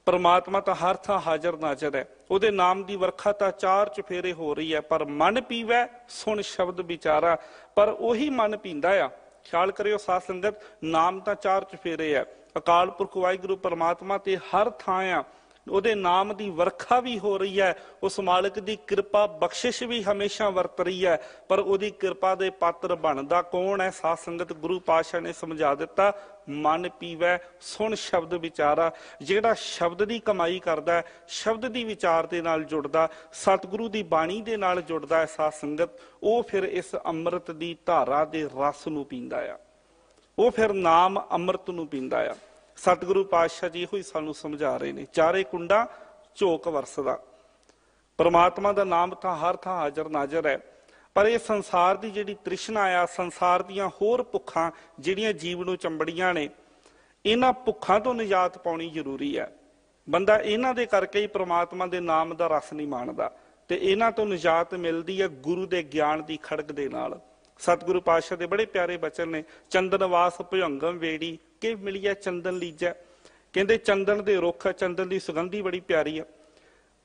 ਪ੍ਰਮਾਤਮਾ ਤਾਂ ਹਰ ਥਾਂ ਹਾਜ਼ਰ ਨਾਜ਼ਰ ਹੈ, ਉਹਦੇ ਨਾਮ ਦੀ ਵਰਖਾ ਤਾਂ ਚਾਰ ਚਫੇਰੇ ਹੋ ਰਹੀ ਹੈ। ਪਰ ਮਨ ਪੀਵੈ ਸੁਣ ਸ਼ਬਦ ਵਿਚਾਰਾ, ਪਰ ਉਹੀ ਮਨ ਪੀਂਦਾ ਆ। ਖਿਆਲ ਕਰਿਓ ਸਾਧ ਸੰਗਤ, ਨਾਮ ਤਾਂ ਚਾਰ ਚਫੇਰੇ ਹੈ, ਅਕਾਲ ਪੁਰਖ ਵਾਹਿਗੁਰੂ ਪ੍ਰਮਾਤਮਾ ਤੇ ਹਰ ਥਾਂ ਆ, ਉਹਦੇ ਨਾਮ ਦੀ ਵਰਖਾ ਵੀ ਹੋ ਰਹੀ ਹੈ। ਉਸ ਮਾਲਕ ਦੀ ਕਿਰਪਾ ਬਖਸ਼ਿਸ਼ ਵੀ ਹਮੇਸ਼ਾ ਵਰਤ ਰਹੀ ਹੈ। ਪਰ ਉਹਦੀ ਕਿਰਪਾ ਦੇ ਪਾਤਰ ਬਣਦਾ ਕੌਣ ਹੈ? ਸਾਧ ਸੰਗਤ, ਗੁਰੂ ਪਾਤਸ਼ਾਹ ਨੇ ਸਮਝਾ ਦਿੱਤਾ, ਮਨ ਪੀਵੈ ਸੁਣ ਸ਼ਬਦ ਵਿਚਾਰਾ। ਜਿਹੜਾ ਸ਼ਬਦ ਦੀ ਕਮਾਈ ਕਰਦਾ, ਸ਼ਬਦ ਦੀ ਵਿਚਾਰ ਦੇ ਨਾਲ ਜੁੜਦਾ, ਸਤਿਗੁਰੂ ਦੀ ਬਾਣੀ ਦੇ ਨਾਲ ਜੁੜਦਾ ਹੈ ਸਾਧ ਸੰਗਤ, ਉਹ ਫਿਰ ਇਸ ਅੰਮ੍ਰਿਤ ਦੀ ਧਾਰਾ ਦੇ ਰਸ ਨੂੰ ਪੀਂਦਾ ਆ। ਉਹ ਫਿਰ ਨਾਮ ਅੰਮ੍ਰਿਤ ਨੂੰ ਪੀਂਦਾ ਆ। ਸਤਿਗੁਰੂ ਪਾਤਸ਼ਾਹ ਜੀ ਇਹੋ ਹੀ ਸਾਨੂੰ ਸਮਝਾ ਰਹੇ ਨੇ। ਚਾਰੇ ਕੁੰਡਾਂ ਝੋਕ ਵਰਸਦਾ। ਪ੍ਰਮਾਤਮਾ ਦਾ ਨਾਮ ਤਾਂ ਹਰ ਥਾਂ ਹਾਜ਼ਰ ਨਾਜ਼ਰ ਹੈ, ਪਰ ਇਹ ਸੰਸਾਰ ਦੀ ਜਿਹੜੀ ਤ੍ਰਿਸ਼ਨਾ ਆ, ਸੰਸਾਰ ਦੀਆਂ ਹੋਰ ਭੁੱਖਾਂ ਜਿਹੜੀਆਂ ਜੀਵ ਨੂੰ ਚੰਬੜੀਆਂ ਨੇ, ਇਹਨਾਂ ਭੁੱਖਾਂ ਤੋਂ ਨਿਜਾਤ ਪਾਉਣੀ ਜ਼ਰੂਰੀ ਹੈ। ਬੰਦਾ ਇਹਨਾਂ ਦੇ ਕਰਕੇ ਹੀ ਪ੍ਰਮਾਤਮਾ ਦੇ ਨਾਮ ਦਾ ਰਸ ਨਹੀਂ ਮਾਣਦਾ, ਤੇ ਇਹਨਾਂ ਤੋਂ ਨਿਜਾਤ ਮਿਲਦੀ ਹੈ ਗੁਰੂ ਦੇ ਗਿਆਨ ਦੀ ਖੜਕ ਦੇ ਨਾਲ। ਸਤਿਗੁਰੂ ਪਾਤਸ਼ਾਹ ਦੇ ਬੜੇ ਪਿਆਰੇ ਬਚਨ ਨੇ। ਚੰਦਨਵਾਸ ਭੁਜੰਗਮ ਵੇੜੀ ਕਿ ਮਿਲਿਆ ਚੰਦਨ ਲੀਜੈ। ਕਹਿੰਦੇ ਚੰਦਨ ਦੇ ਰੁੱਖ, ਚੰਦਨ ਦੀ ਸੁਗੰਧੀ ਬੜੀ ਪਿਆਰੀ ਆ,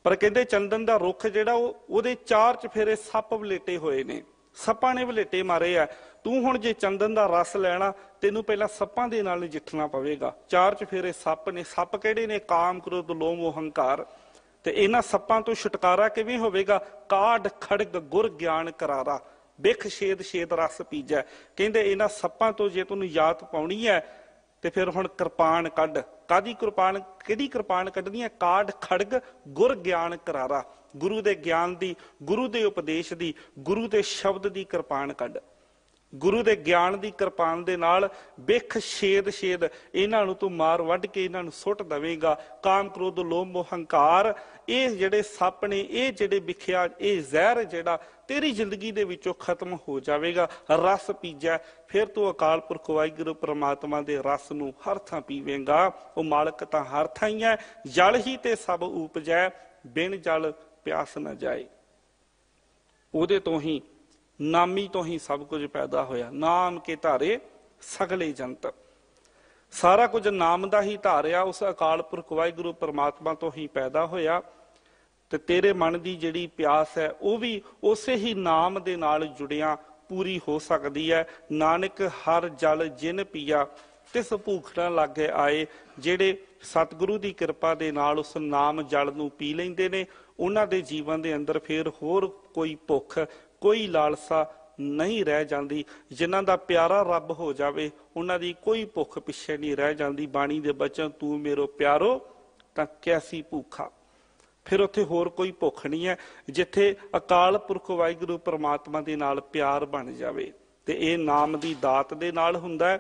ਪਰ ਕਹਿੰਦੇ ਚੰਦਨ ਦਾ ਰੁੱਖ ਜਿਹੜਾ ਉਹਦੇ ਚਾਰ ਚਫੇਰੇ ਸੱਪ ਵਲੇਟੇ ਹੋਏ ਨੇ, ਸੱਪਾਂ ਨੇ ਵਲੇਟੇ ਮਾਰੇ ਆ। ਤੂੰ ਹੁਣ ਜੇ ਚੰਦਨ ਦਾ ਰਸ ਲੈਣਾ, ਤੈਨੂੰ ਪਹਿਲਾਂ ਸੱਪਾਂ ਦੇ ਨਾਲ ਨਜਿੱਠਣਾ ਪਵੇਗਾ। ਚਾਰ ਚਫੇਰੇ ਸੱਪ ਨੇ। ਸੱਪ ਕਿਹੜੇ ਨੇ? ਕਾਮ, ਕ੍ਰੋਧ, ਲੋਭ, ਮੋਹ, ਹੰਕਾਰ। ਤੇ ਇਹਨਾਂ ਸੱਪਾਂ ਤੋਂ ਛੁਟਕਾਰਾ ਕਿਵੇਂ ਹੋਵੇਗਾ? ਕਾਢ ਖੜਗ ਗੁਰ ਗਿਆਨ ਕਰਾਰਾ, ਬਿਖ ਛੇਦ ਛੇਦ ਰਸ ਪੀਜੈ। ਕਹਿੰਦੇ ਇਹਨਾਂ ਸੱਪਾਂ ਤੋਂ ਜੇ ਤੈਨੂੰ ਯਾਤ ਪਾਉਣੀ ਹੈ, ਤੇ ਫਿਰ ਹੁਣ ਕਿਰਪਾਨ ਕੱਢ। ਕਾਦੀ ਕਿਰਪਾਨ? ਕਿਹੜੀ ਕਿਰਪਾਨ ਕੱਢਣੀ ਹੈ? ਕਾਢ ਖੜਗ ਗੁਰ ਗਿਆਨ ਕਰਾਰਾ। ਗੁਰੂ ਦੇ ਗਿਆਨ ਦੀ, ਗੁਰੂ ਦੇ ਉਪਦੇਸ਼ ਦੀ, ਗੁਰੂ ਦੇ ਸ਼ਬਦ ਦੀ ਕਿਰਪਾਨ ਕੱਢ। ਗੁਰੂ ਦੇ ਗਿਆਨ ਦੀ ਕਿਰਪਾਨ ਦੇ ਨਾਲ ਬਿਖ ਛੇਦ ਛੇਦ ਇਹਨਾਂ ਨੂੰ ਤੂੰ ਮਾਰ ਵੱਢ ਕੇ ਇਹਨਾਂ ਨੂੰ ਸੁੱਟ ਦੇਵੇਂਗਾ। ਕਾਮ, ਕ੍ਰੋਧ, ਲੋਭ, ਮੋਹ, ਹੰਕਾਰ, ਇਹ ਜਿਹੜੇ ਸੱਪ ਨੇ, ਇਹ ਜਿਹੜੇ ਵਿਖਿਆ, ਇਹ ਜ਼ਹਿਰ ਜਿਹੜਾ ਤੇਰੀ ਜ਼ਿੰਦਗੀ ਦੇ ਵਿੱਚੋਂ ਖਤਮ ਹੋ ਜਾਵੇਗਾ। ਰਸ ਪੀਜੈ, ਫਿਰ ਤੂੰ ਅਕਾਲ ਪੁਰਖ ਵਾਹਿਗੁਰੂ ਪ੍ਰਮਾਤਮਾ ਦੇ ਰਸ ਨੂੰ ਹਰ ਥਾਂ ਪੀਵੇਂਗਾ। ਉਹ ਮਾਲਕ ਤਾਂ ਹਰ ਥਾਂ ਹੀ ਹੈ। ਜਲ ਹੀ ਤੇ ਸਭ ਉਪਜੈ, ਬਿਨ ਜਲ ਪਿਆਸ ਨਾ ਜਾਏ। ਉਹਦੇ ਤੋਂ ਹੀ, ਨਾਮੀ ਤੋਂ ਹੀ ਸਭ ਕੁਝ ਪੈਦਾ ਹੋਇਆ। ਨਾਮ ਕੇ ਧਾਰੇ ਸਗਲੇ ਜੰਤ। ਸਾਰਾ ਕੁਝ ਨਾਮ ਦਾ ਹੀ ਧਾਰਿਆ, ਉਸ ਅਕਾਲ ਪੁਰਖ ਵਾਹਿਗੁਰੂ ਪ੍ਰਮਾਤਮਾ ਤੋਂ ਹੀ ਪੈਦਾ ਹੋਇਆ। ਤੇ ਤੇਰੇ ਮਨ ਦੀ ਜਿਹੜੀ ਪਿਆਸ ਹੈ, ਉਹ ਵੀ ਉਸੇ ਹੀ ਨਾਮ ਦੇ ਨਾਲ ਜੁੜਿਆ ਪੂਰੀ ਹੋ ਸਕਦੀ ਹੈ। ਨਾਨਕ ਹਰ ਜਲ ਜਿਨ ਪੀਆ, ਤਿਸ ਭੂਖ ਨਾ ਲਾਗੇ ਆਏ। ਜਿਹੜੇ ਸਤਿਗੁਰੂ ਦੀ ਕਿਰਪਾ ਦੇ ਨਾਲ ਉਸ ਨਾਮ ਜਲ ਨੂੰ ਪੀ ਲੈਂਦੇ ਨੇ, ਉਹਨਾਂ ਦੇ ਜੀਵਨ ਦੇ ਅੰਦਰ ਫਿਰ ਹੋਰ ਕੋਈ ਭੁੱਖ, ਕੋਈ ਲਾਲਸਾ ਨਹੀਂ ਰਹਿ ਜਾਂਦੀ। ਜਿਨ੍ਹਾਂ ਦਾ ਪਿਆਰਾ ਰੱਬ ਹੋ ਜਾਵੇ, ਉਹਨਾਂ ਦੀ ਕੋਈ ਭੁੱਖ ਪਿੱਛੇ ਨਹੀਂ ਰਹਿ ਜਾਂਦੀ। ਬਾਣੀ ਦੇ ਬਚਨ, ਤੂੰ ਮੇਰੋ ਪਿਆਰੋ ਤਾਂ ਕੈਸੀ ਭੁੱਖਾ। ਫਿਰ ਉੱਥੇ ਹੋਰ ਕੋਈ ਭੁੱਖ ਨਹੀਂ ਹੈ, ਜਿੱਥੇ ਅਕਾਲ ਪੁਰਖ ਵਾਹਿਗੁਰੂ ਪ੍ਰਮਾਤਮਾ ਦੇ ਨਾਲ ਪਿਆਰ ਬਣ ਜਾਵੇ। ਤੇ ਇਹ ਨਾਮ ਦੀ ਦਾਤ ਦੇ ਨਾਲ ਹੁੰਦਾ ਹੈ,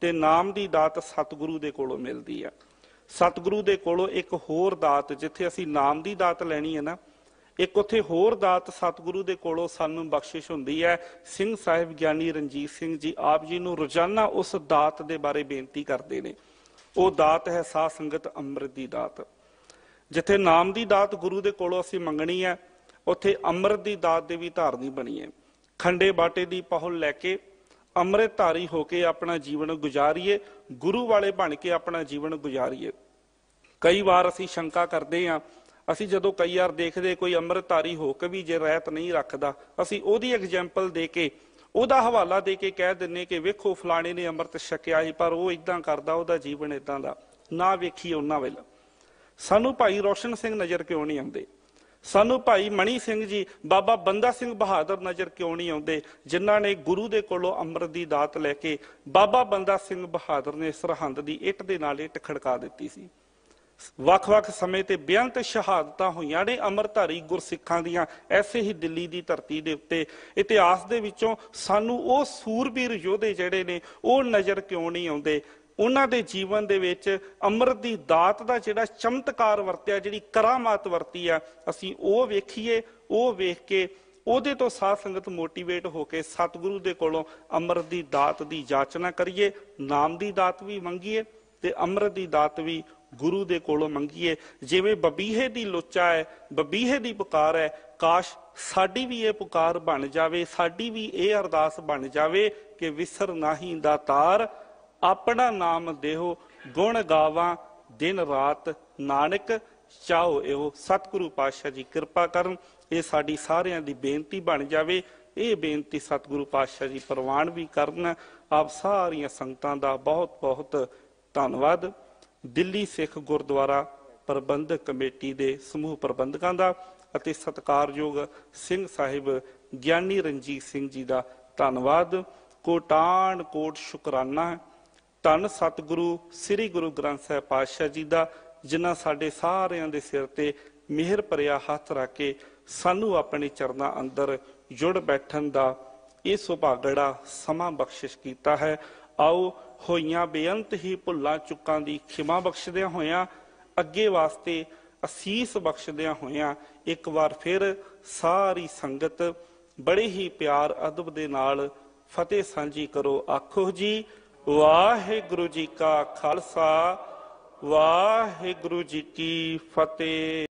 ਤੇ ਨਾਮ ਦੀ ਦਾਤ ਸਤਿਗੁਰੂ ਦੇ ਕੋਲੋਂ ਮਿਲਦੀ ਹੈ। ਸਤਿਗੁਰੂ ਦੇ ਕੋਲੋਂ ਇੱਕ ਹੋਰ ਦਾਤ, ਜਿੱਥੇ ਅਸੀਂ ਨਾਮ ਦੀ ਦਾਤ ਲੈਣੀ ਹੈ ਨਾ, ਇੱਕ ਉੱਥੇ ਹੋਰ ਦਾਤ ਸਤਿਗੁਰੂ ਦੇ ਕੋਲੋਂ ਸਾਨੂੰ ਬਖਸ਼ਿਸ਼ ਹੁੰਦੀ ਹੈ। ਸਿੰਘ ਸਾਹਿਬ ਗਿਆਨੀ ਰਣਜੀਤ ਸਿੰਘ ਜੀ ਆਪ ਜੀ ਨੂੰ ਰੋਜ਼ਾਨਾ ਉਸ ਦਾਤ ਦੇ ਬਾਰੇ ਬੇਨਤੀ ਕਰਦੇ ਨੇ। ਉਹ ਦਾਤ ਹੈ ਸਾਧ ਸੰਗਤ ਅੰਮ੍ਰਿਤ ਦੀ ਦਾਤ। ਜਿੱਥੇ ਨਾਮ ਦੀ ਦਾਤ ਗੁਰੂ ਦੇ ਕੋਲੋਂ ਅਸੀਂ ਮੰਗਣੀ ਹੈ, ਉੱਥੇ ਅੰਮ੍ਰਿਤ ਦੀ ਦਾਤ ਦੇ ਵੀ ਧਾਰਨੀ ਬਣੀ ਹੈ। ਖੰਡੇ ਬਾਟੇ ਦੀ ਪਹੁਲ ਲੈ ਕੇ ਅੰਮ੍ਰਿਤ ਧਾਰੀ ਹੋ ਕੇ ਆਪਣਾ ਜੀਵਨ ਗੁਜ਼ਾਰੀਏ, ਗੁਰੂ ਵਾਲੇ ਬਣ ਕੇ ਆਪਣਾ ਜੀਵਨ ਗੁਜ਼ਾਰੀਏ। ਕਈ ਵਾਰ ਅਸੀਂ ਸ਼ੰਕਾ ਕਰਦੇ ਹਾਂ, ਅਸੀਂ ਜਦੋਂ ਕਈ ਵਾਰ ਦੇਖਦੇ ਕੋਈ ਅੰਮ੍ਰਿਤਧਾਰੀ ਹੋ ਕੇ ਵੀ ਜੇ ਰਹਿਤ ਨਹੀਂ ਰੱਖਦਾ, ਅਸੀਂ ਉਹਦੀ ਐਗਜ਼ਾਮਪਲ ਦੇ ਕੇ ਉਹਦਾ ਹਵਾਲਾ ਦੇ ਕੇ ਕਹਿ ਦਿੰਨੇ ਕਿ ਵੇਖੋ ਫਲਾਣੇ ਨੇ ਅੰਮ੍ਰਿਤ ਛਕਿਆ ਸੀ, ਪਰ ਉਹ ਇਦਾਂ ਕਰਦਾ, ਉਹਦਾ ਜੀਵਨ ਇਦਾਂ ਦਾ, ਨਾ ਵੇਖੀਏ ਉਹਨਾਂ ਵੱਲ। ਸਾਨੂੰ ਭਾਈ ਰੋਸ਼ਨ ਸਿੰਘ ਨਜ਼ਰ ਕਿਉਂ ਨਹੀਂ ਆਉਂਦੇ? ਸਾਨੂੰ ਭਾਈ ਮਣੀ ਸਿੰਘ ਜੀ, ਬਾਬਾ ਬੰਦਾ ਸਿੰਘ ਬਹਾਦਰ ਨਜ਼ਰ ਕਿਉਂ ਨਹੀਂ ਆਉਂਦੇ, ਜਿਨ੍ਹਾਂ ਨੇ ਗੁਰੂ ਦੇ ਕੋਲੋਂ ਅੰਮ੍ਰਿਤ ਦੀ ਦਾਤ ਲੈ ਕੇ ਬਾਬਾ ਬੰਦਾ ਸਿੰਘ ਬਹਾਦਰ ਨੇ ਸਰਹੰਦ ਦੀ ਇੱਟ ਦੇ ਨਾਲ ਇੱਟ ਖੜਕਾ ਦਿੱਤੀ ਸੀ। ਵੱਖ-ਵੱਖ ਸਮੇਂ ਤੇ ਬੇਅੰਤ ਸ਼ਹਾਦਤਾਂ ਹੋਈਆਂ ਨੇ ਅੰਮ੍ਰਿਤਧਾਰੀ ਗੁਰਸਿੱਖਾਂ ਦੀਆਂ, ਐਸੇ ਹੀ ਦਿੱਲੀ ਦੀ ਧਰਤੀ ਦੇ ਉੱਤੇ। ਇਤਿਹਾਸ ਦੇ ਵਿੱਚੋਂ ਸਾਨੂੰ ਉਹ ਸੂਰਬੀਰ ਯੋਧੇ ਜਿਹੜੇ ਨੇ ਉਹ ਨਜ਼ਰ ਕਿਉਂ ਨਹੀਂ ਆਉਂਦੇ? ਉਹਨਾਂ ਦੇ ਜੀਵਨ ਦੇ ਵਿੱਚ ਅੰਮ੍ਰਿਤ ਦੀ ਦਾਤ ਦਾ ਜਿਹੜਾ ਚਮਤਕਾਰ ਵਰਤਿਆ, ਜਿਹੜੀ ਕਰਾਮਾਤ ਵਰਤੀ ਆ, ਅਸੀਂ ਉਹ ਵੇਖੀਏ। ਉਹ ਵੇਖ ਕੇ ਉਹਦੇ ਤੋਂ ਸਾਧ ਸੰਗਤ ਮੋਟੀਵੇਟ ਹੋ ਕੇ ਸਤਿਗੁਰੂ ਦੇ ਕੋਲੋਂ ਅੰਮ੍ਰਿਤ ਦੀ ਦਾਤ ਦੀ ਜਾਚਨਾ ਕਰੀਏ, ਨਾਮ ਦੀ ਦਾਤ ਵੀ ਮੰਗੀਏ ਤੇ ਅੰਮ੍ਰਿਤ ਦੀ ਦਾਤ ਵੀ ਗੁਰੂ ਦੇ ਕੋਲੋਂ ਮੰਗੀਏ। ਜਿਵੇਂ ਬਬੀਹੇ ਦੀ ਲੋਚਾ ਹੈ, ਬਬੀਹੇ ਦੀ ਪੁਕਾਰ ਹੈ, ਕਾਸ਼ ਸਾਡੀ ਵੀ ਇਹ ਪੁਕਾਰ ਬਣ ਜਾਵੇ, ਸਾਡੀ ਵੀ ਇਹ ਅਰਦਾਸ ਬਣ ਜਾਵੇ ਕਿ ਵਿਸਰ ਨਾਹੀਂ ਦਾਤਾਰ, ਆਪਣਾ ਨਾਮ ਦੇਹੋ ਗੁਣ ਗਾਵਾਂ ਦਿਨ ਰਾਤ, ਨਾਨਕ ਚਾਹੋ ਇਹੋ। ਸਤਿਗੁਰੂ ਪਾਤਸ਼ਾਹ ਜੀ ਕਿਰਪਾ ਕਰਨ, ਇਹ ਸਾਡੀ ਸਾਰਿਆਂ ਦੀ ਬੇਨਤੀ ਬਣ ਜਾਵੇ। ਇਹ ਬੇਨਤੀ ਸਤਿਗੁਰੂ ਪਾਤਸ਼ਾਹ ਜੀ ਪ੍ਰਵਾਨ ਵੀ ਕਰਨ। ਆਪ ਸਾਰੀਆਂ ਸੰਗਤਾਂ ਦਾ ਬਹੁਤ ਬਹੁਤ ਧੰਨਵਾਦ। ਦਿੱਲੀ ਸਿੱਖ ਗੁਰਦੁਆਰਾ ਪ੍ਰਬੰਧਕ ਕਮੇਟੀ ਦੇ ਸਮੂਹ ਪ੍ਰਬੰਧਕਾਂ ਦਾ ਅਤੇ ਸਤਿਕਾਰਯੋਗ ਸਿੰਘ ਸਾਹਿਬ ਗਿਆਨੀ ਰਣਜੀਤ ਸਿੰਘ ਜੀ ਦਾ ਧੰਨਵਾਦ। ਕੋਟਾਨ ਕੋਟ ਸ਼ੁਕਰਾਨਾ ਧੰਨ ਸਤਿਗੁਰੂ ਸ੍ਰੀ ਗੁਰੂ ਗ੍ਰੰਥ ਸਾਹਿਬ ਪਾਤਸ਼ਾਹ ਜੀ ਦਾ, ਜਿਨ੍ਹਾਂ ਸਾਡੇ ਸਾਰਿਆਂ ਦੇ ਸਿਰ ਤੇ ਮਿਹਰ ਭਰਿਆ ਹੱਥ ਰੱਖ ਕੇ ਸਾਨੂੰ ਆਪਣੇ ਚਰਨਾਂ ਅੰਦਰ ਜੁੜ ਬੈਠਣ ਦਾ ਇਹ ਸੁਭਾਗੜਾ ਸਮਾਂ ਬਖਸ਼ਿਸ਼ ਕੀਤਾ ਹੈ। ਆਓ ਹੋਈਆਂ ਬੇਅੰਤ ਹੀ ਭੁੱਲਾਂ ਚੁੱਕਾਂ ਦੀ ਖਿਮਾ ਬਖਸ਼ਦਿਆਂ ਹੋਇਆਂ, ਅੱਗੇ ਵਾਸਤੇ ਅਸੀਸ ਬਖਸ਼ਦਿਆਂ ਹੋਇਆਂ, ਇੱਕ ਵਾਰ ਫਿਰ ਸਾਰੀ ਸੰਗਤ ਬੜੇ ਹੀ ਪਿਆਰ ਅਦਬ ਦੇ ਨਾਲ ਫਤਿਹ ਸਾਂਝੀ ਕਰੋ। ਆਖੋ ਜੀ ਵਾਹਿਗੁਰੂ ਜੀ ਕਾ ਖਾਲਸਾ, ਵਾਹਿਗੁਰੂ ਜੀ ਕੀ ਫਤਿਹ।